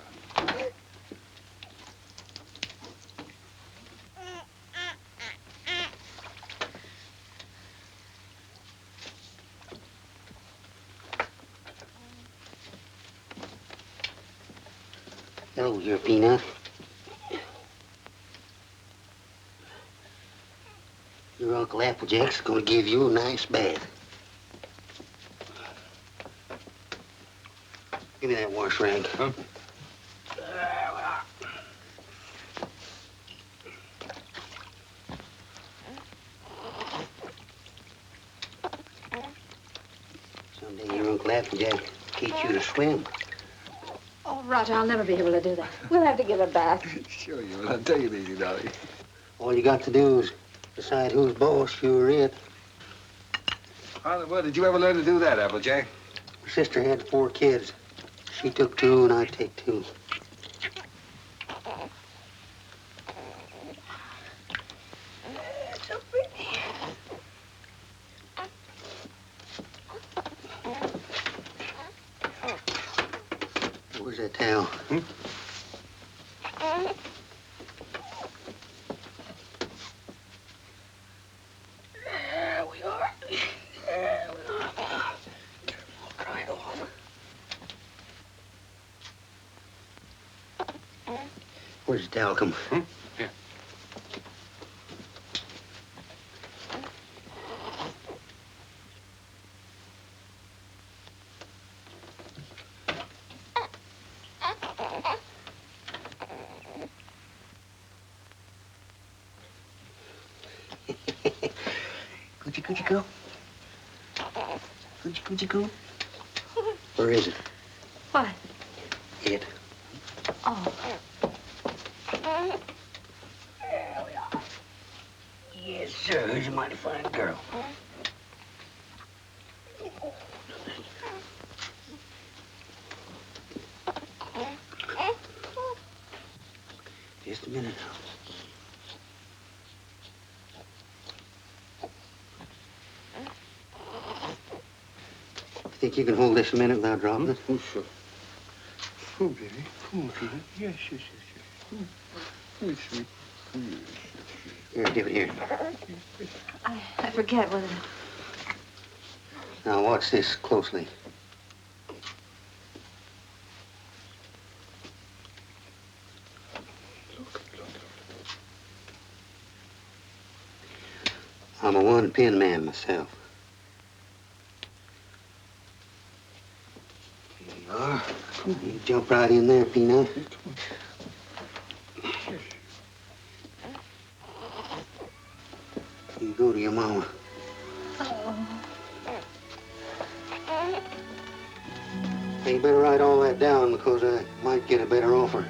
Speaker 2: Hello, your Peanut. Your Uncle Applejack's gonna give you a nice bath. Give me that wash rag. Huh? Someday your Uncle Applejack teach you to swim.
Speaker 5: Oh, Roger, I'll never be able to do that. We'll have to give a bath.
Speaker 3: Sure you will. I'll take it easy, darling.
Speaker 2: All you got to do is decide who's boss, you or it.
Speaker 3: How in the world did you ever learn to do that, Applejack?
Speaker 2: My sister had 4 kids. She took 2 and I take 2.
Speaker 1: So pretty.
Speaker 2: Where's that towel?
Speaker 1: There we are. There we are. Dry it off.
Speaker 2: Where's the towel come?
Speaker 3: Here.
Speaker 2: Coochie coo. Coochie coo. Where is it?
Speaker 5: What?
Speaker 2: It.
Speaker 5: Oh.
Speaker 2: There we are. Yes, sir. Who's a mighty fine girl. Just a minute now. Think you can hold this a minute without dropping it?
Speaker 3: Oh, sure. Oh, baby. Oh, baby. Yes, yes, yes, yes. Oh, sweet.
Speaker 2: Here, give it here.
Speaker 5: I forget whether...
Speaker 2: Now, watch this closely. I'm a one-pin man myself. Here you are. You jump right in there, Peanut. You go to your mama. Hey, you better write all that down because I might get a better offer.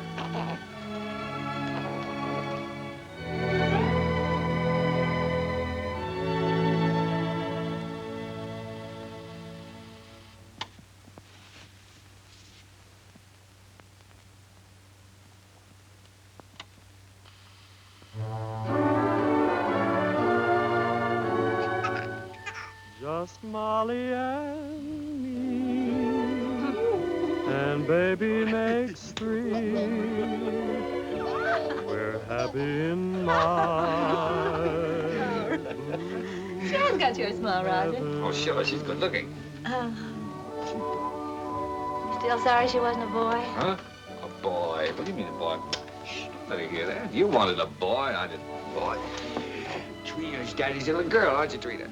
Speaker 4: Just Molly and me, and baby makes 3. We're happy in my
Speaker 5: She has got your smile, Roger.
Speaker 3: Oh, sure. She's good looking.
Speaker 5: Still sorry she wasn't a boy?
Speaker 3: Huh? A boy? What do you mean a boy? Shh, let her hear that. You wanted a boy. I didn't. Boy. Trina's daddy's little girl, aren't you, Trina?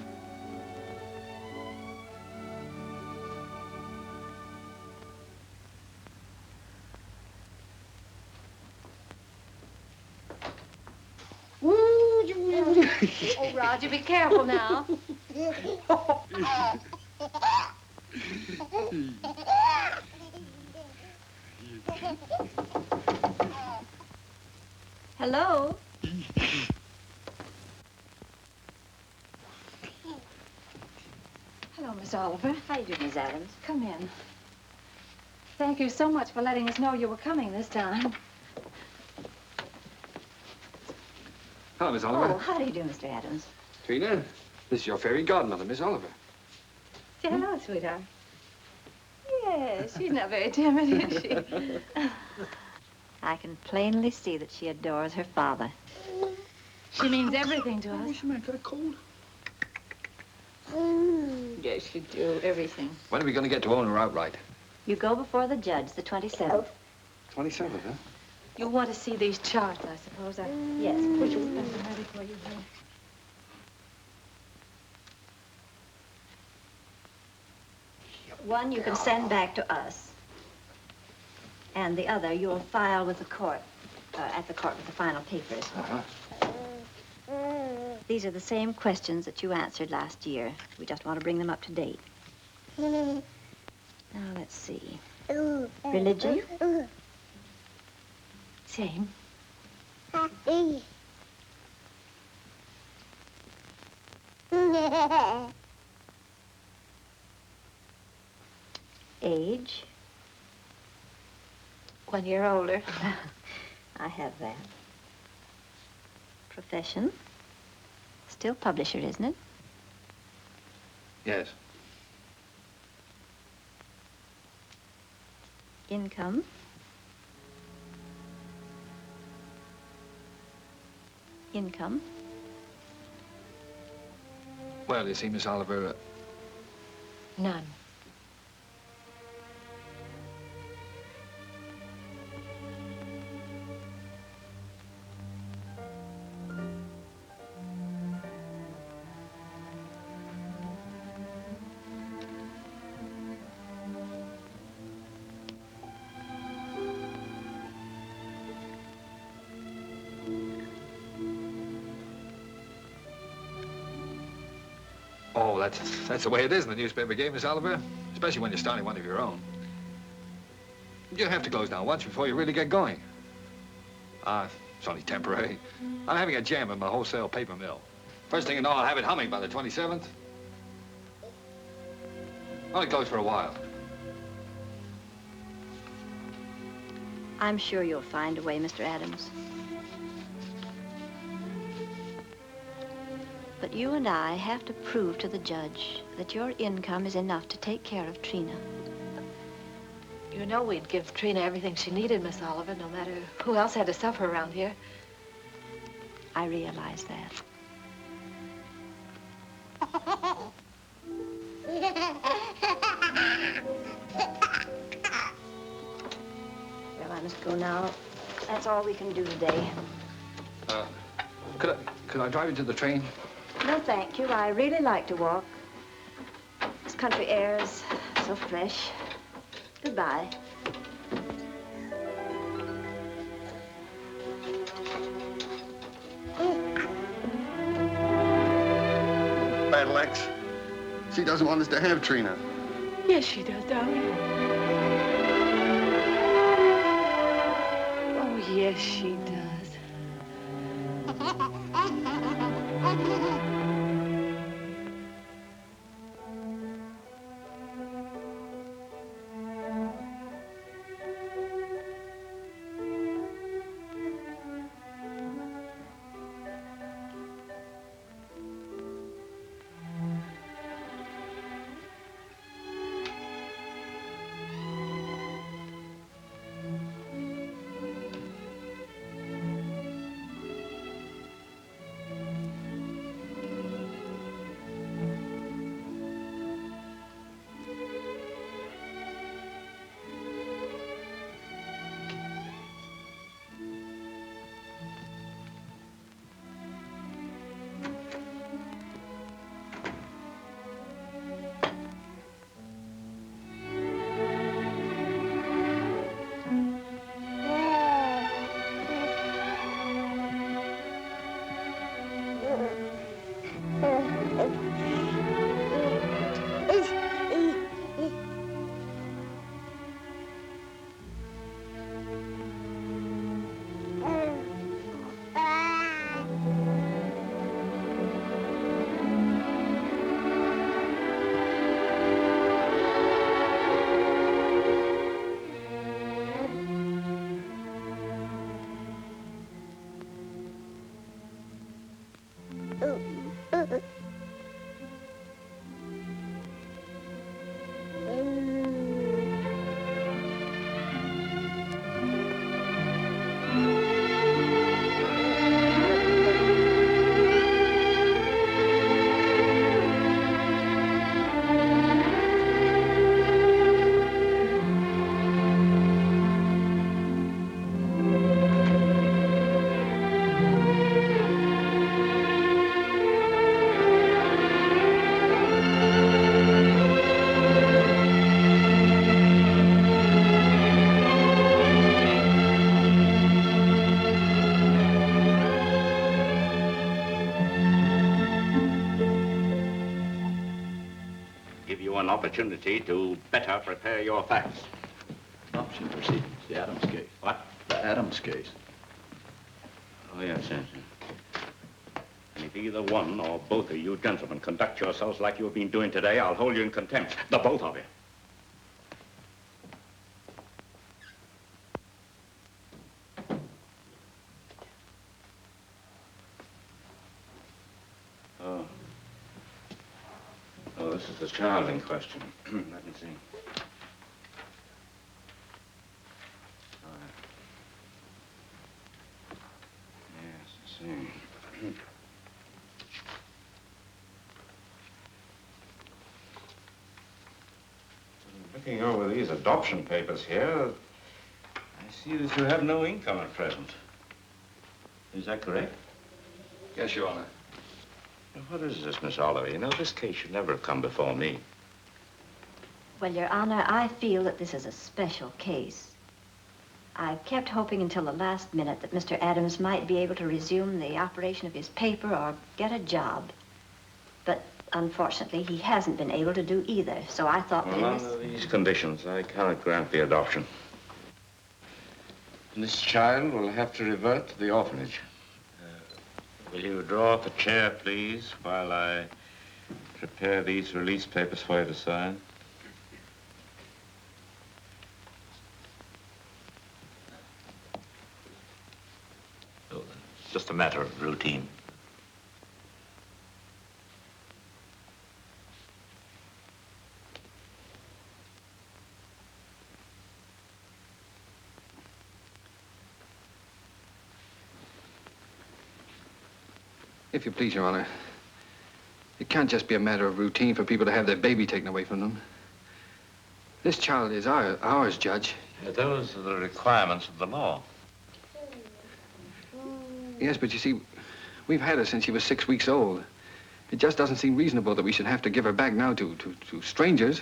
Speaker 5: Oh, Roger, be careful now. Hello? Hello, Miss Oliver.
Speaker 14: How you doing, Miss Adams?
Speaker 5: Come in. Thank you so much for letting us know you were coming this time.
Speaker 3: Hello, Miss Oliver.
Speaker 14: Oh, how do you do, Mr. Adams?
Speaker 3: Trina, this is your fairy godmother, Miss Oliver.
Speaker 5: Say hello, sweetheart. Yes, she's not very timid, is she?
Speaker 14: I can plainly see that she adores her father.
Speaker 5: She means everything to us.
Speaker 3: What's the matter? Got a cold?
Speaker 5: Yes, you do. Everything.
Speaker 3: When are we going to get to own her outright?
Speaker 14: You go before the judge, the 27th.
Speaker 3: 27th, huh?
Speaker 5: You'll want to see these charts, I suppose.
Speaker 14: Yes,
Speaker 5: We
Speaker 14: please.
Speaker 5: should spend them ready for you, honey.
Speaker 14: One you can send back to us. And the other you'll file with the court, at the court with the final papers. These are the same questions that you answered last year. We just want to bring them up to date. Now, let's see. Religion?
Speaker 5: Same.
Speaker 14: Age?
Speaker 5: 1 year older.
Speaker 14: I have that. Profession? Still publisher, isn't it?
Speaker 3: Yes.
Speaker 14: Income? Income?
Speaker 3: Well, you see, Miss Oliver,
Speaker 5: None.
Speaker 3: oh, that's the way it is in the newspaper game, Miss Oliver, especially when you're starting one of your own. You have to close down once before you really get going. It's only temporary. I'm having a jam in my wholesale paper mill. First thing you know, I'll have it humming by the 27th. Only closed for a while.
Speaker 14: I'm sure you'll find a way, Mr. Adams. But you and I have to prove to the judge that your income is enough to take care of Trina.
Speaker 5: You know we'd give Trina everything she needed, Miss Oliver, no matter who else had to suffer around here.
Speaker 14: I realize that. Well, I must go now. That's all we can do today.
Speaker 3: Could I drive you to the train?
Speaker 14: No, thank you. I really like to walk. This country air is so fresh. Goodbye.
Speaker 16: Battle Axe. She doesn't want us to have Trina.
Speaker 5: Yes, she does, darling. Oh, yes, she does.
Speaker 17: you an opportunity to better prepare your facts.
Speaker 18: Adoption proceedings, the Adams case.
Speaker 17: What?
Speaker 18: The Adams case.
Speaker 17: Oh, yes, yes. And if either one or both of you gentlemen conduct yourselves like you have been doing today, I'll hold you in contempt. The both of you. Oh. Oh, this is the child in question. Let me see. Looking over these adoption papers here, I see that you have no income at present. Is that correct?
Speaker 3: Yes, Your Honor.
Speaker 17: Now, what is this, Miss Oliver? You know, this case should never have come before me.
Speaker 14: Well, Your Honor, I feel that this is a special case. I've kept hoping until the last minute that Mr. Adams might be able to resume the operation of his paper or get a job. But unfortunately, he hasn't been able to do either. So I thought
Speaker 17: Well, under these conditions, I cannot grant the adoption. And this child will have to revert to the orphanage. Will you draw up a chair, please, while I prepare these release papers for you to sign? It's just a matter of routine.
Speaker 3: If you please, Your Honor, it can't just be a matter of routine for people to have their baby taken away from them. This child is ours, Judge.
Speaker 17: Those are the requirements of the law.
Speaker 3: Yes, but you see, we've had her since she was 6 weeks old. It just doesn't seem reasonable that we should have to give her back now to strangers.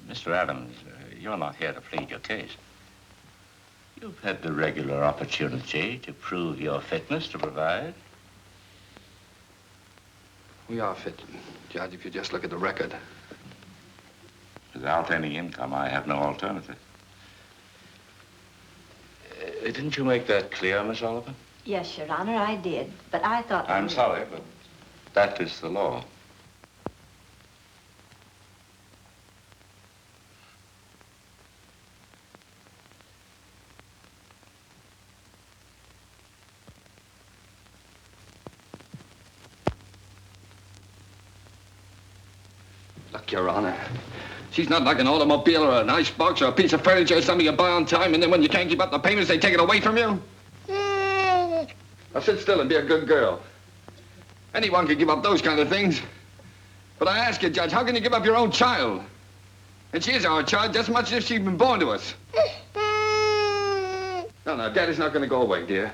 Speaker 17: Mr. Adams, you're not here to plead your case. You've had the regular opportunity to prove your fitness to provide.
Speaker 3: We are fit, Judge, if you just look at the record.
Speaker 17: Without any income, I have no alternative. Didn't you make that clear, Miss Oliver?
Speaker 14: Yes, Your Honor, I did. But I thought...
Speaker 17: I'm sorry, but that is the law.
Speaker 3: Look, Your Honor, she's not like an automobile or an icebox or a piece of furniture or something you buy on time, and then when you can't keep up the payments, they take it away from you. Now sit still and be a good girl. Anyone can give up those kind of things. But I ask you, Judge, how can you give up your own child? And she is our child just as much as if she'd been born to us. No, Daddy's not going to go away, dear.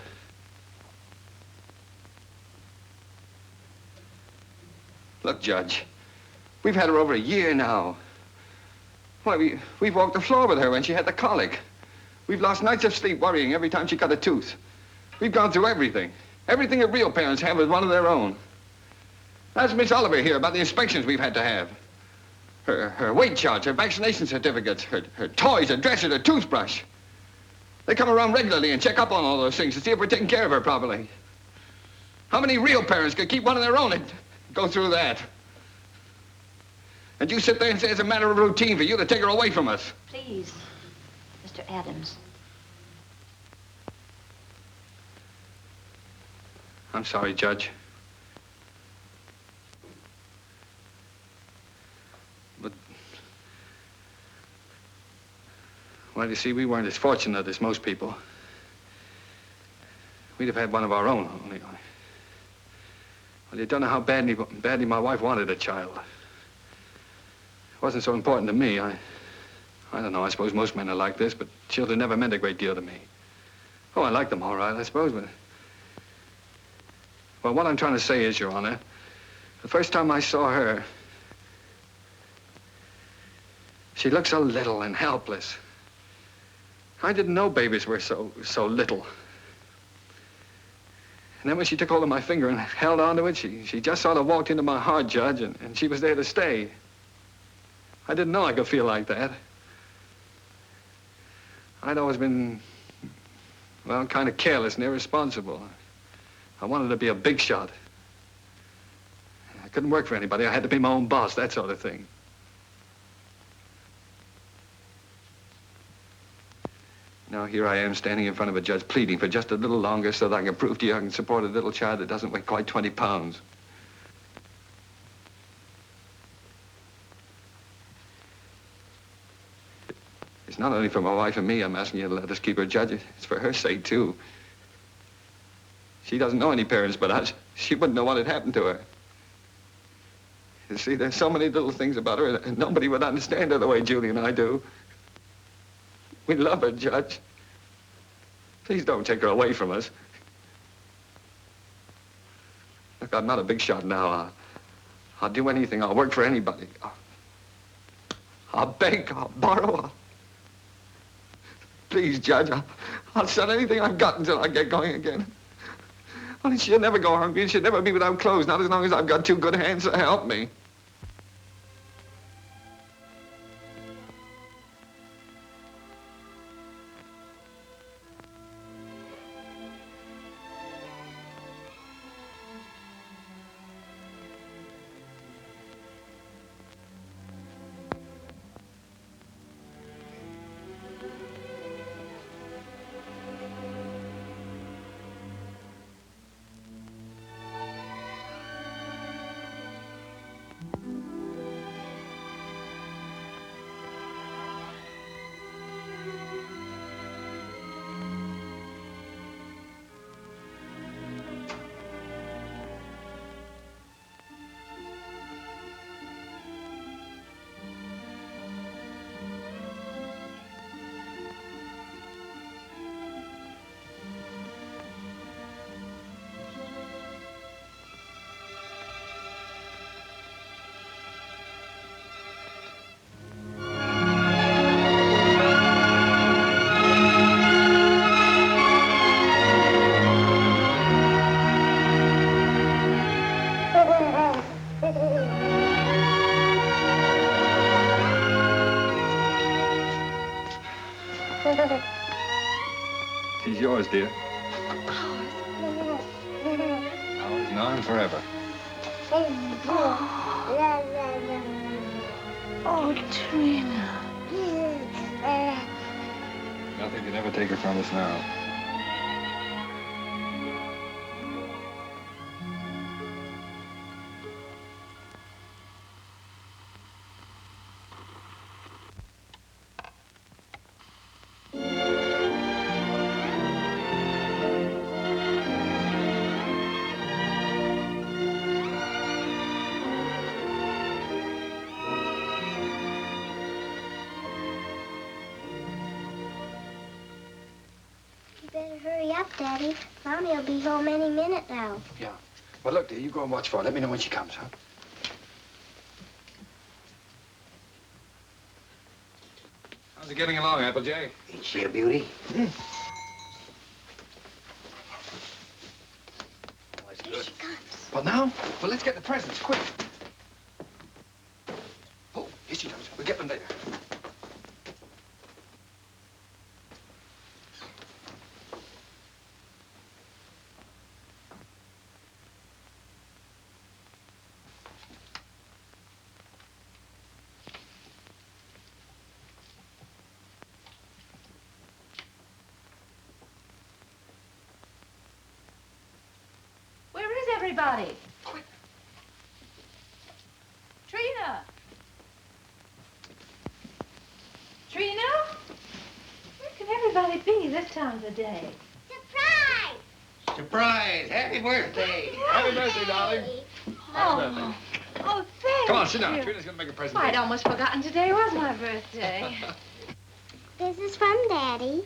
Speaker 3: Look, Judge, we've had her over a year now. Why, we've walked the floor with her when she had the colic. We've lost nights of sleep worrying every time she cut a tooth. We've gone through everything. Everything that real parents have with one of their own. Ask Miss Oliver here about the inspections we've had to have. Her weight charts, her vaccination certificates, her toys, her dresser, her toothbrush. They come around regularly and check up on all those things to see if we're taking care of her properly. How many real parents could keep one of their own and go through that? And you sit there and say it's a matter of routine for you to take her away from us.
Speaker 14: Please, Mr. Adams.
Speaker 3: I'm sorry, Judge. But, well, you see, we weren't as fortunate as most people. We'd have had one of our own, only. Well, you don't know how badly my wife wanted a child. It wasn't so important to me. I don't know, I suppose most men are like this, but children never meant a great deal to me. Oh, I like them all right, I suppose, but... Well, what I'm trying to say is, Your Honor, the first time I saw her, she looked so little and helpless. I didn't know babies were so little. And then when she took hold of my finger and held onto it, she just sort of walked into my heart, Judge, and she was there to stay. I didn't know I could feel like that. I'd always been, well, kind of careless and irresponsible. I wanted to be a big shot. I couldn't work for anybody. I had to be my own boss, that sort of thing. Now here I am standing in front of a judge pleading for just a little longer so that I can prove to you I can support a little child that doesn't weigh quite 20 pounds. It's not only for my wife and me I'm asking you to let us keep her judge. It's for her sake, too. She doesn't know any parents but us. She wouldn't know what had happened to her. You see, there's so many little things about her that nobody would understand her the way Julie and I do. We love her, Judge. Please don't take her away from us. Look, I'm not a big shot now. I'll do anything. I'll work for anybody. I'll beg. I'll borrow. Please, Judge, I'll sell anything I've got until I get going again. Only she'll never go hungry and she'll never be without clothes, not as long as I've got two good hands to help me. She's yours, dear. Ours now and forever.
Speaker 5: Oh, Trina.
Speaker 3: Nothing can ever take her from us now.
Speaker 12: Hurry up, Daddy. Mommy will be home any minute now.
Speaker 3: Yeah. Well, look, dear, you go and watch for her. Let me know when she comes, huh? How's it getting along, Applejay?
Speaker 2: Ain't she a beauty?
Speaker 12: Here she comes.
Speaker 3: Well, now? Well, let's get the presents, quick. Oh, here she comes. We'll get them later.
Speaker 5: Everybody. Quick. Trina. Trina? Where can everybody be this time of the day?
Speaker 12: Surprise!
Speaker 2: Surprise! Happy birthday!
Speaker 3: Happy birthday, darling. Happy birthday.
Speaker 5: Oh, thank
Speaker 3: Come on, sit down.
Speaker 5: you.
Speaker 3: Trina's gonna make a present.
Speaker 5: I'd almost forgotten today was my birthday.
Speaker 12: This is from Daddy.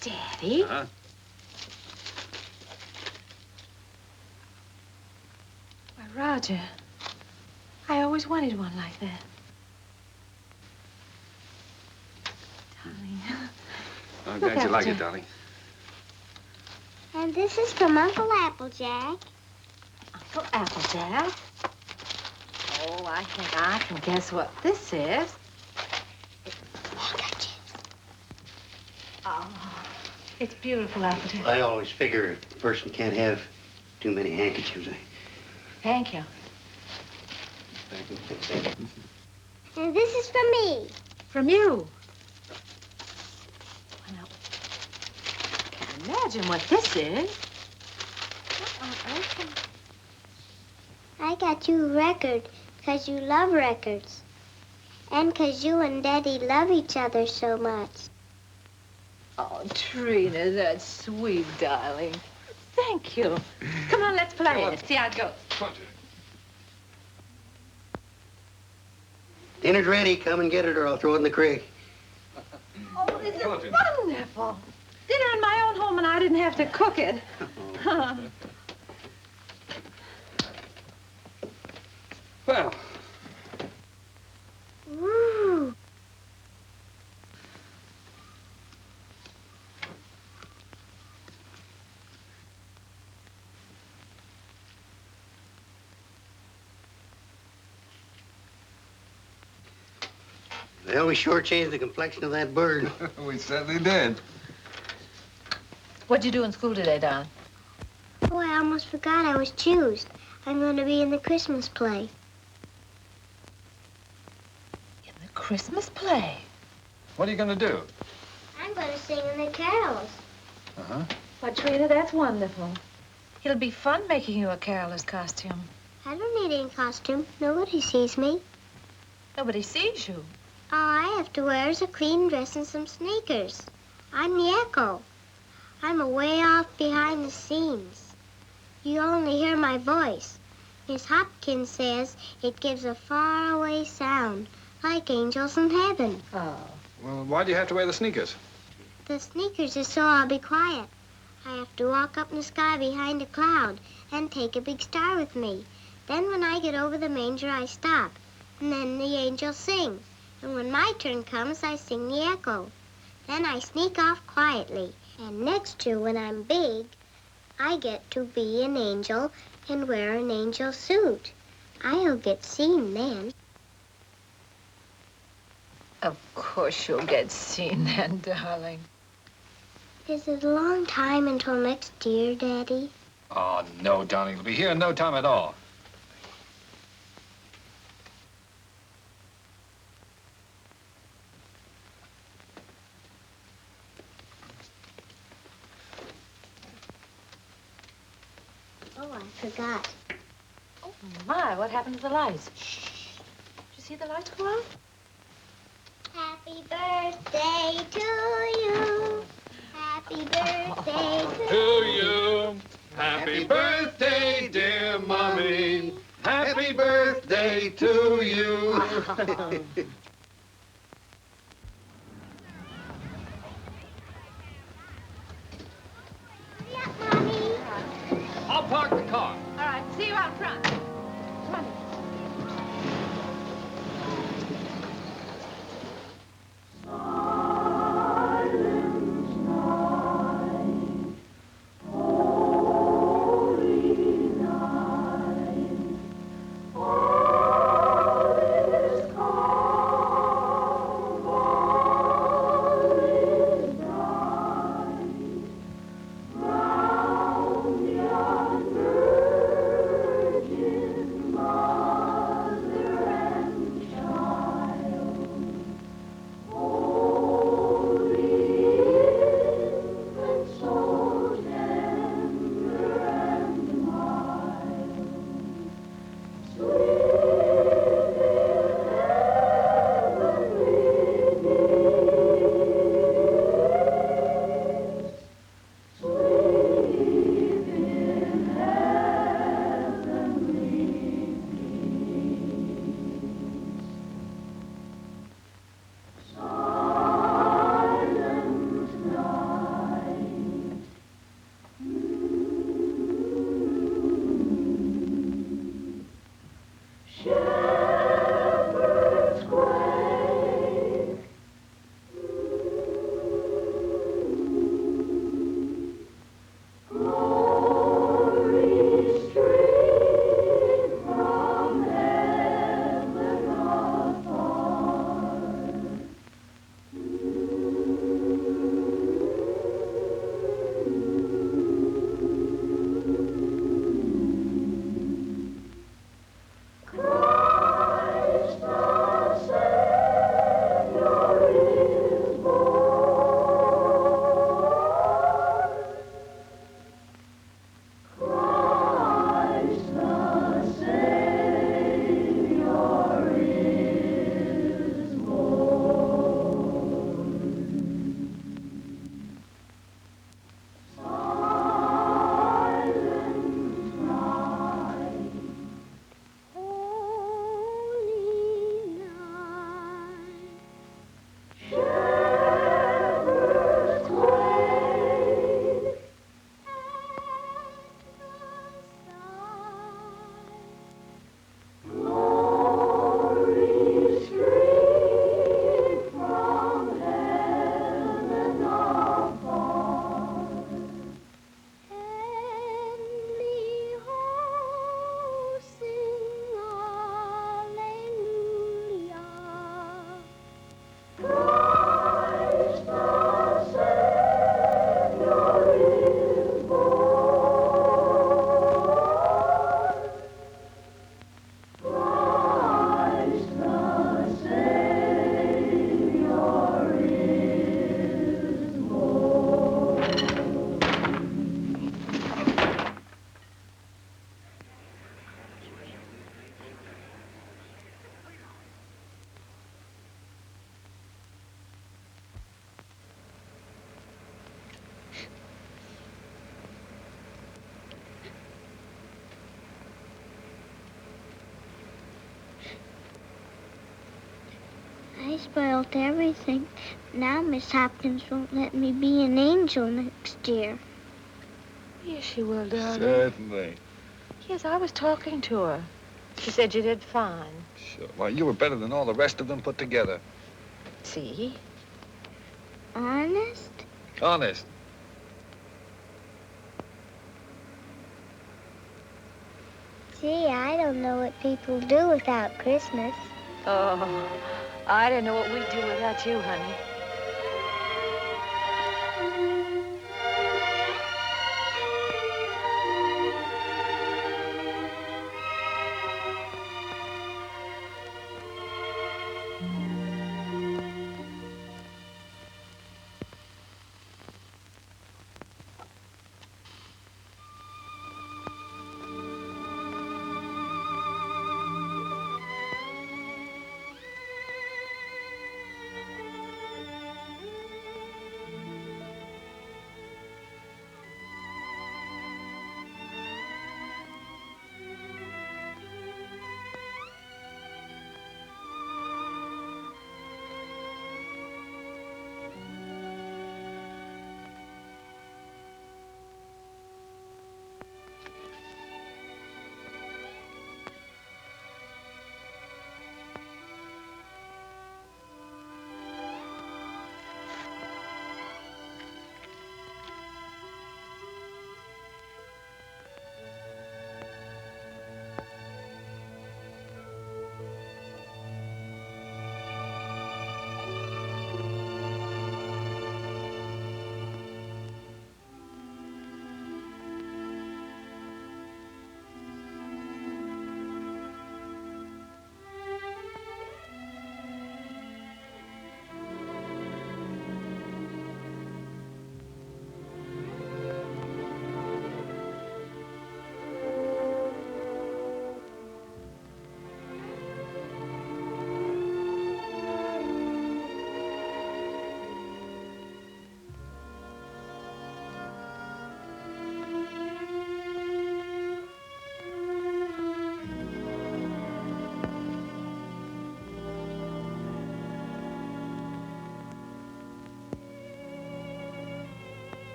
Speaker 5: Daddy?
Speaker 3: Uh-huh.
Speaker 5: Roger, I always wanted one like that. Darling.
Speaker 3: I'm glad you like it, darling.
Speaker 12: And this is from Uncle Applejack.
Speaker 5: Uncle Applejack? Oh, I think I can guess what this is. It's beautiful, Alfred.
Speaker 2: I always figure a person can't have too many handkerchiefs.
Speaker 5: Thank you.
Speaker 12: And this is from me.
Speaker 5: From you. Well, now, I can't imagine what this is.
Speaker 12: I got you a record because you love records. And because you and Daddy love each other so much.
Speaker 5: Oh, Trina, that's sweet, darling. Thank you. Come on, let's play it. See how it goes.
Speaker 2: Dinner's ready. Come and get it or I'll throw it in the creek.
Speaker 5: Oh, this is wonderful. Dinner in my own home and I didn't have to cook it.
Speaker 3: Well.
Speaker 12: Woo.
Speaker 2: Well, we sure changed the complexion of that bird.
Speaker 3: We certainly did.
Speaker 5: What'd you do in school today, darling?
Speaker 12: Oh, I almost forgot I was choosed. I'm going to be in the Christmas play.
Speaker 5: In the Christmas play?
Speaker 3: What are you going to do?
Speaker 12: I'm going to sing in the carols.
Speaker 3: Uh-huh.
Speaker 5: Why, Trina, that's wonderful. It'll be fun making you a caroler's costume.
Speaker 12: I don't need any costume. Nobody sees me.
Speaker 5: Nobody sees you.
Speaker 12: All I have to wear is a clean dress and some sneakers. I'm the echo. I'm away off behind the scenes. You only hear my voice. Miss Hopkins says it gives a faraway sound, like angels in heaven.
Speaker 5: Oh.
Speaker 3: Well, why do you have to wear the sneakers?
Speaker 12: The sneakers is so I'll be quiet. I have to walk up in the sky behind a cloud and take a big star with me. Then when I get over the manger, I stop. And then the angels sing. And when my turn comes, I sing the echo. Then I sneak off quietly. And next year, when I'm big, I get to be an angel and wear an angel suit. I'll get seen then.
Speaker 5: Of course you'll get seen then, darling.
Speaker 12: Is it a long time until next year, Daddy?
Speaker 3: Oh, no, darling. It'll be here in no time at all.
Speaker 12: Oh, I forgot.
Speaker 5: Oh, my, what happened to the lights? Shh. Did you see the lights go out?
Speaker 12: Happy birthday to you. Happy birthday
Speaker 3: To you. Happy birthday, dear Mommy. Happy birthday to you. I'll park the car.
Speaker 5: All right, see you out front. Come on.
Speaker 4: Round the
Speaker 12: I spoiled everything. Now Miss Hopkins won't let me be an angel next year.
Speaker 5: Yes, she will, darling.
Speaker 3: Certainly.
Speaker 5: Yes, I was talking to her. She said you did fine.
Speaker 3: Sure. Why, you were better than all the rest of them put together.
Speaker 5: See?
Speaker 12: Honest?
Speaker 3: Honest.
Speaker 12: Gee, I don't know what people do without Christmas.
Speaker 5: Oh, I don't know what we'd do without you, honey.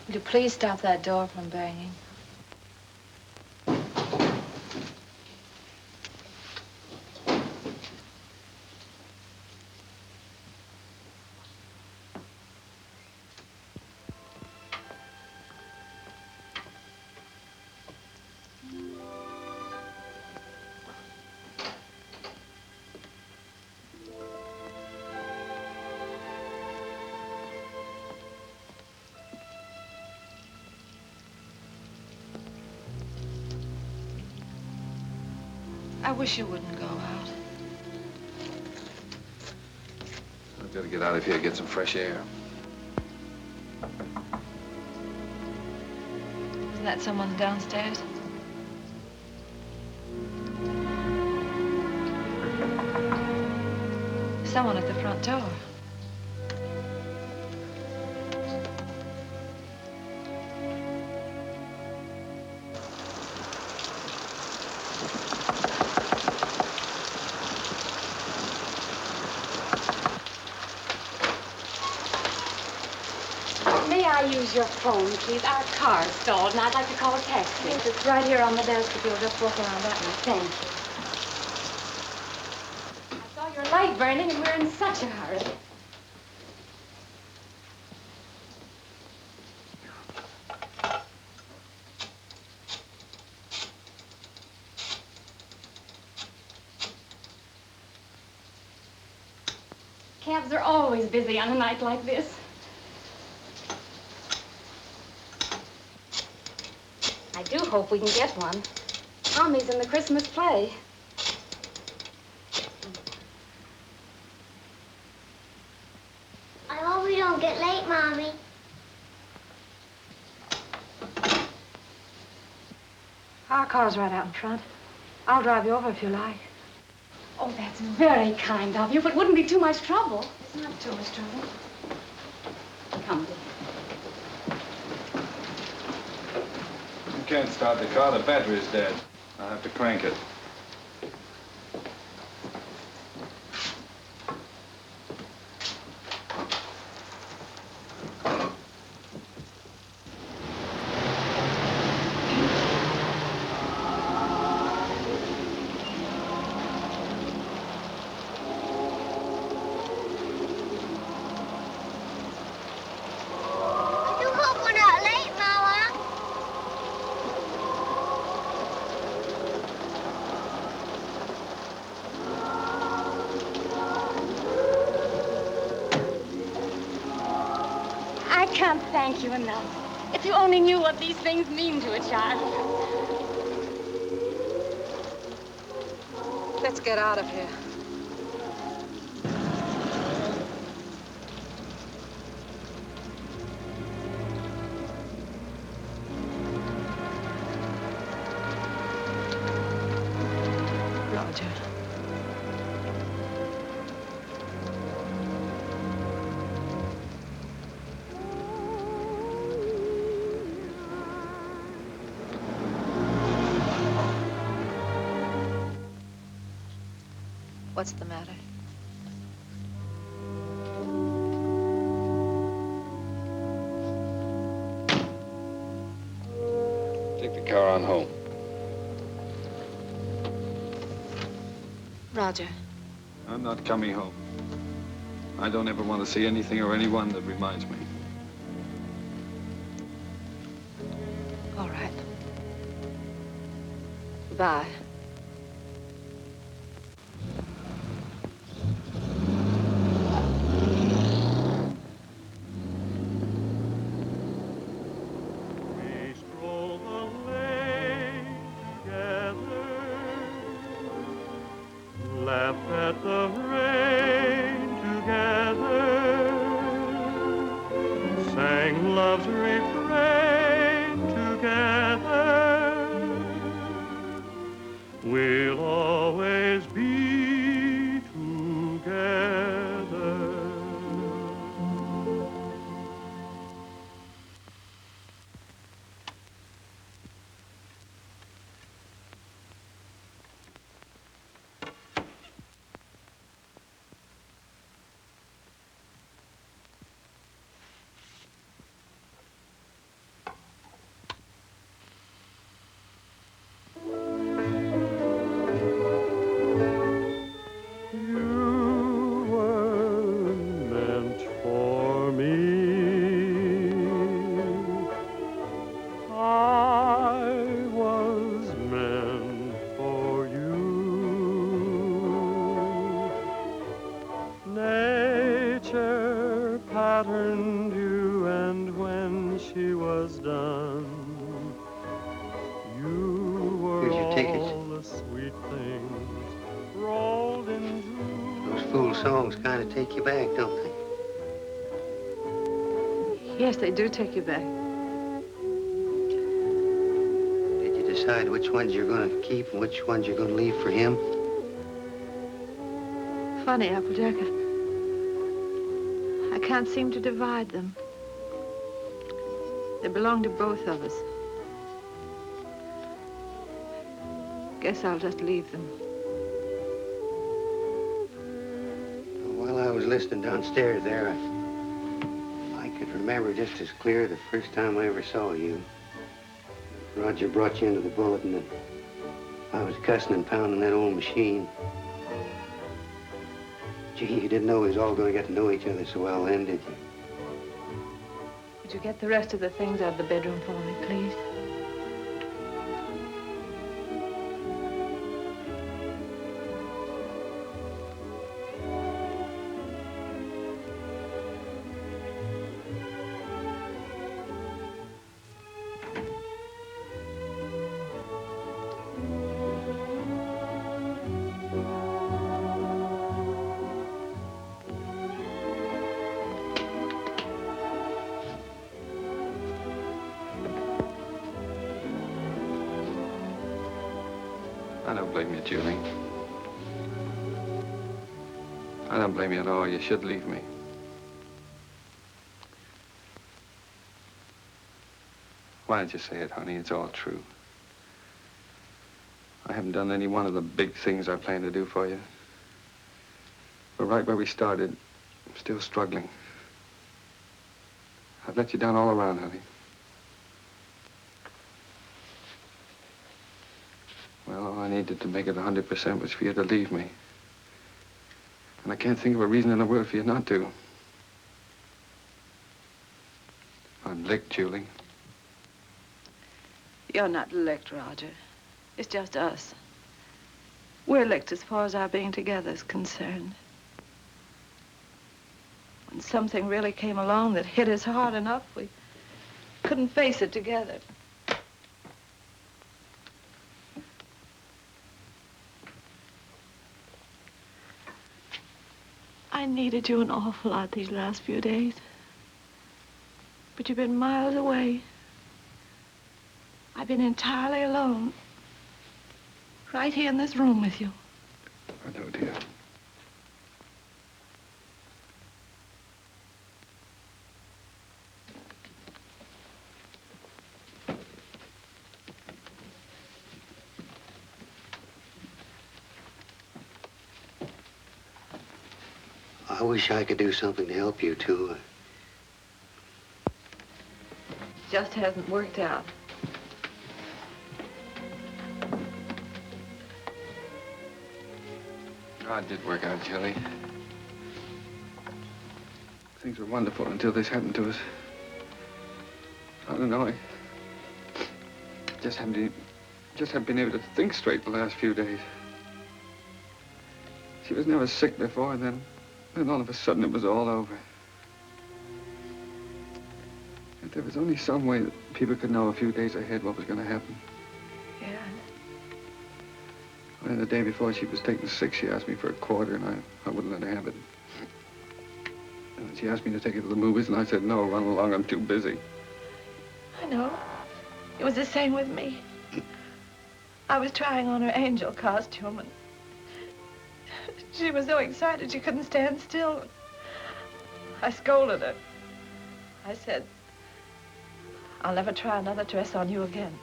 Speaker 5: Would you please stop that door from banging? I wish you wouldn't go out.
Speaker 3: I've got to get out of here and get some fresh air.
Speaker 5: Isn't that someone downstairs? Someone at the front door.
Speaker 19: May I use your phone, please? Our car's stalled, and I'd like to call a taxi.
Speaker 5: Yes, it's right here on the desk if you'll just walk around that way.
Speaker 19: Thank you. I saw your light burning, and we're in such a hurry. Cabs are always busy on a night like this. I do hope we can get one. Tommy's in the Christmas play.
Speaker 12: I hope we don't get late, Mommy.
Speaker 5: Our car's right out in front. I'll drive you over if you like.
Speaker 19: Oh, that's very kind of you, but wouldn't be too much trouble.
Speaker 5: It's not too much trouble.
Speaker 19: Come, dear.
Speaker 3: You can't start the car. The battery's dead. I'll have to crank it.
Speaker 12: I do hope we're not late, Mama.
Speaker 19: I can't thank you enough. If you only knew what these things mean to a child.
Speaker 5: Let's get out of here. Roger. What's the matter?
Speaker 3: Take the car on home.
Speaker 5: Roger.
Speaker 3: I'm not coming home. I don't ever want to see anything or anyone that reminds me.
Speaker 5: All right. Bye.
Speaker 4: We stroll the lane together, laugh at the rain together, sang love's refrain together. We'll always be together. You were meant for me. I was meant for you. Nature patterned you, and when she was done, you were
Speaker 2: Here's your ticket.
Speaker 4: all the sweet things rolled into.
Speaker 2: Those fool songs kind of take you back, don't they?
Speaker 5: Yes, they do take you back.
Speaker 2: Did you decide which ones you're going to keep and which ones you're going to leave for him?
Speaker 5: Funny, Applejack. I can't seem to divide them. They belong to both of us. Guess I'll just leave them.
Speaker 2: While I was listening downstairs there, I could remember just as clear the first time I ever saw you. Roger brought you into the bulletin and I was cussing and pounding that old machine. Gee, you didn't know we was all going to get to know each other so well then, did you?
Speaker 5: Would you get the rest of the things out of the bedroom for me, please?
Speaker 3: I don't blame you, Julie. I don't blame you at all. You should leave me. Why don't you say it, honey? It's all true. I haven't done any one of the big things I planned to do for you. But right where we started, I'm still struggling. I've let you down all around, honey. Well, all I needed to make it 100% was for you to leave me. And I can't think of a reason in the world for you not to. I'm licked, Julie.
Speaker 5: You're not licked, Roger. It's just us. We're licked as far as our being together is concerned. When something really came along that hit us hard enough, we couldn't face it together. I needed you an awful lot these last few days. But you've been miles away. I've been entirely alone. Right here in this room with you.
Speaker 3: I know, dear.
Speaker 2: I wish I could do something to help you, too.
Speaker 5: Just hasn't worked out.
Speaker 3: Oh, it did work out, Julie. Things were wonderful until this happened to us. I don't know, I just haven't been able to think straight the last few days. She was never sick before, and then all of a sudden it was all over. If there was only some way that people could know a few days ahead what was going to happen.
Speaker 5: Yeah.
Speaker 3: And the day before she was taken sick, she asked me for a quarter, and I wouldn't let her have it. And she asked me to take her to the movies, and I said, no, run along, I'm too busy.
Speaker 5: I know. It was the same with me. I was trying on her angel costume, and she was so excited she couldn't stand still. I scolded her. I said, I'll never try another dress on you again.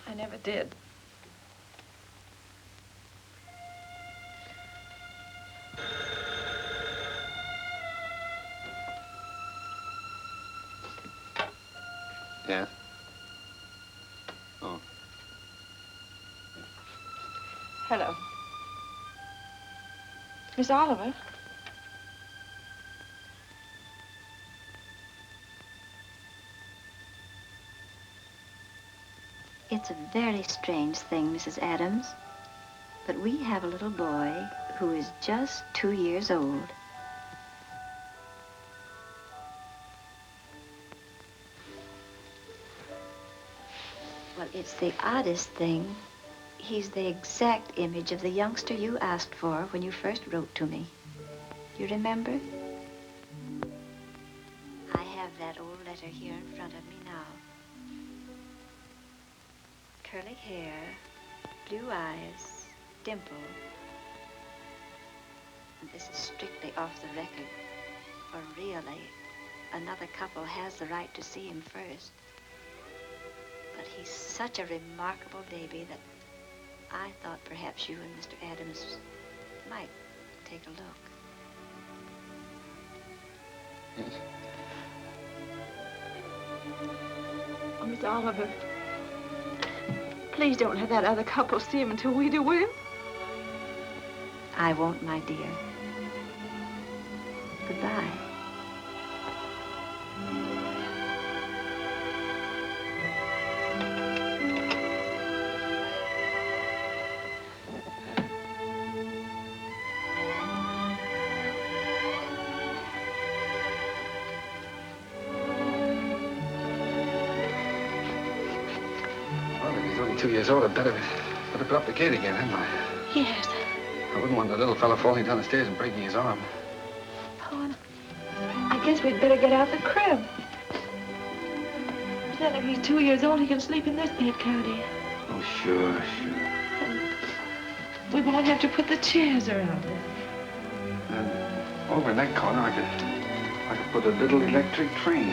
Speaker 5: I never did.
Speaker 3: Yeah? Oh.
Speaker 5: Hello. Miss Oliver?
Speaker 14: It's a very strange thing, Mrs. Adams, but we have a little boy who is just 2 years old. Well, it's the oddest thing. He's the exact image of the youngster you asked for when you first wrote to me. You remember? I have that old letter here in front of me now. Curly hair, blue eyes, dimple. And this is strictly off the record. For really, another couple has the right to see him first. But he's such a remarkable baby that I thought perhaps you and Mr. Adams might take a look.
Speaker 3: Yes.
Speaker 11: Oh, Miss Oliver, please don't let that other couple see him until we do, will you?
Speaker 14: I won't, my dear. Goodbye.
Speaker 3: Well, if he's only 2 years old, I'd better put up the gate again, hadn't I?
Speaker 1: Yes.
Speaker 3: I wouldn't want the little fellow falling down the stairs and breaking his arm.
Speaker 1: Oh, I guess we'd better get out the crib. Then if he's 2 years old, he can sleep in this bed, can't he?
Speaker 3: Oh, sure.
Speaker 1: We won't have to put the chairs around it.
Speaker 3: And over in that corner, I could put a little electric train.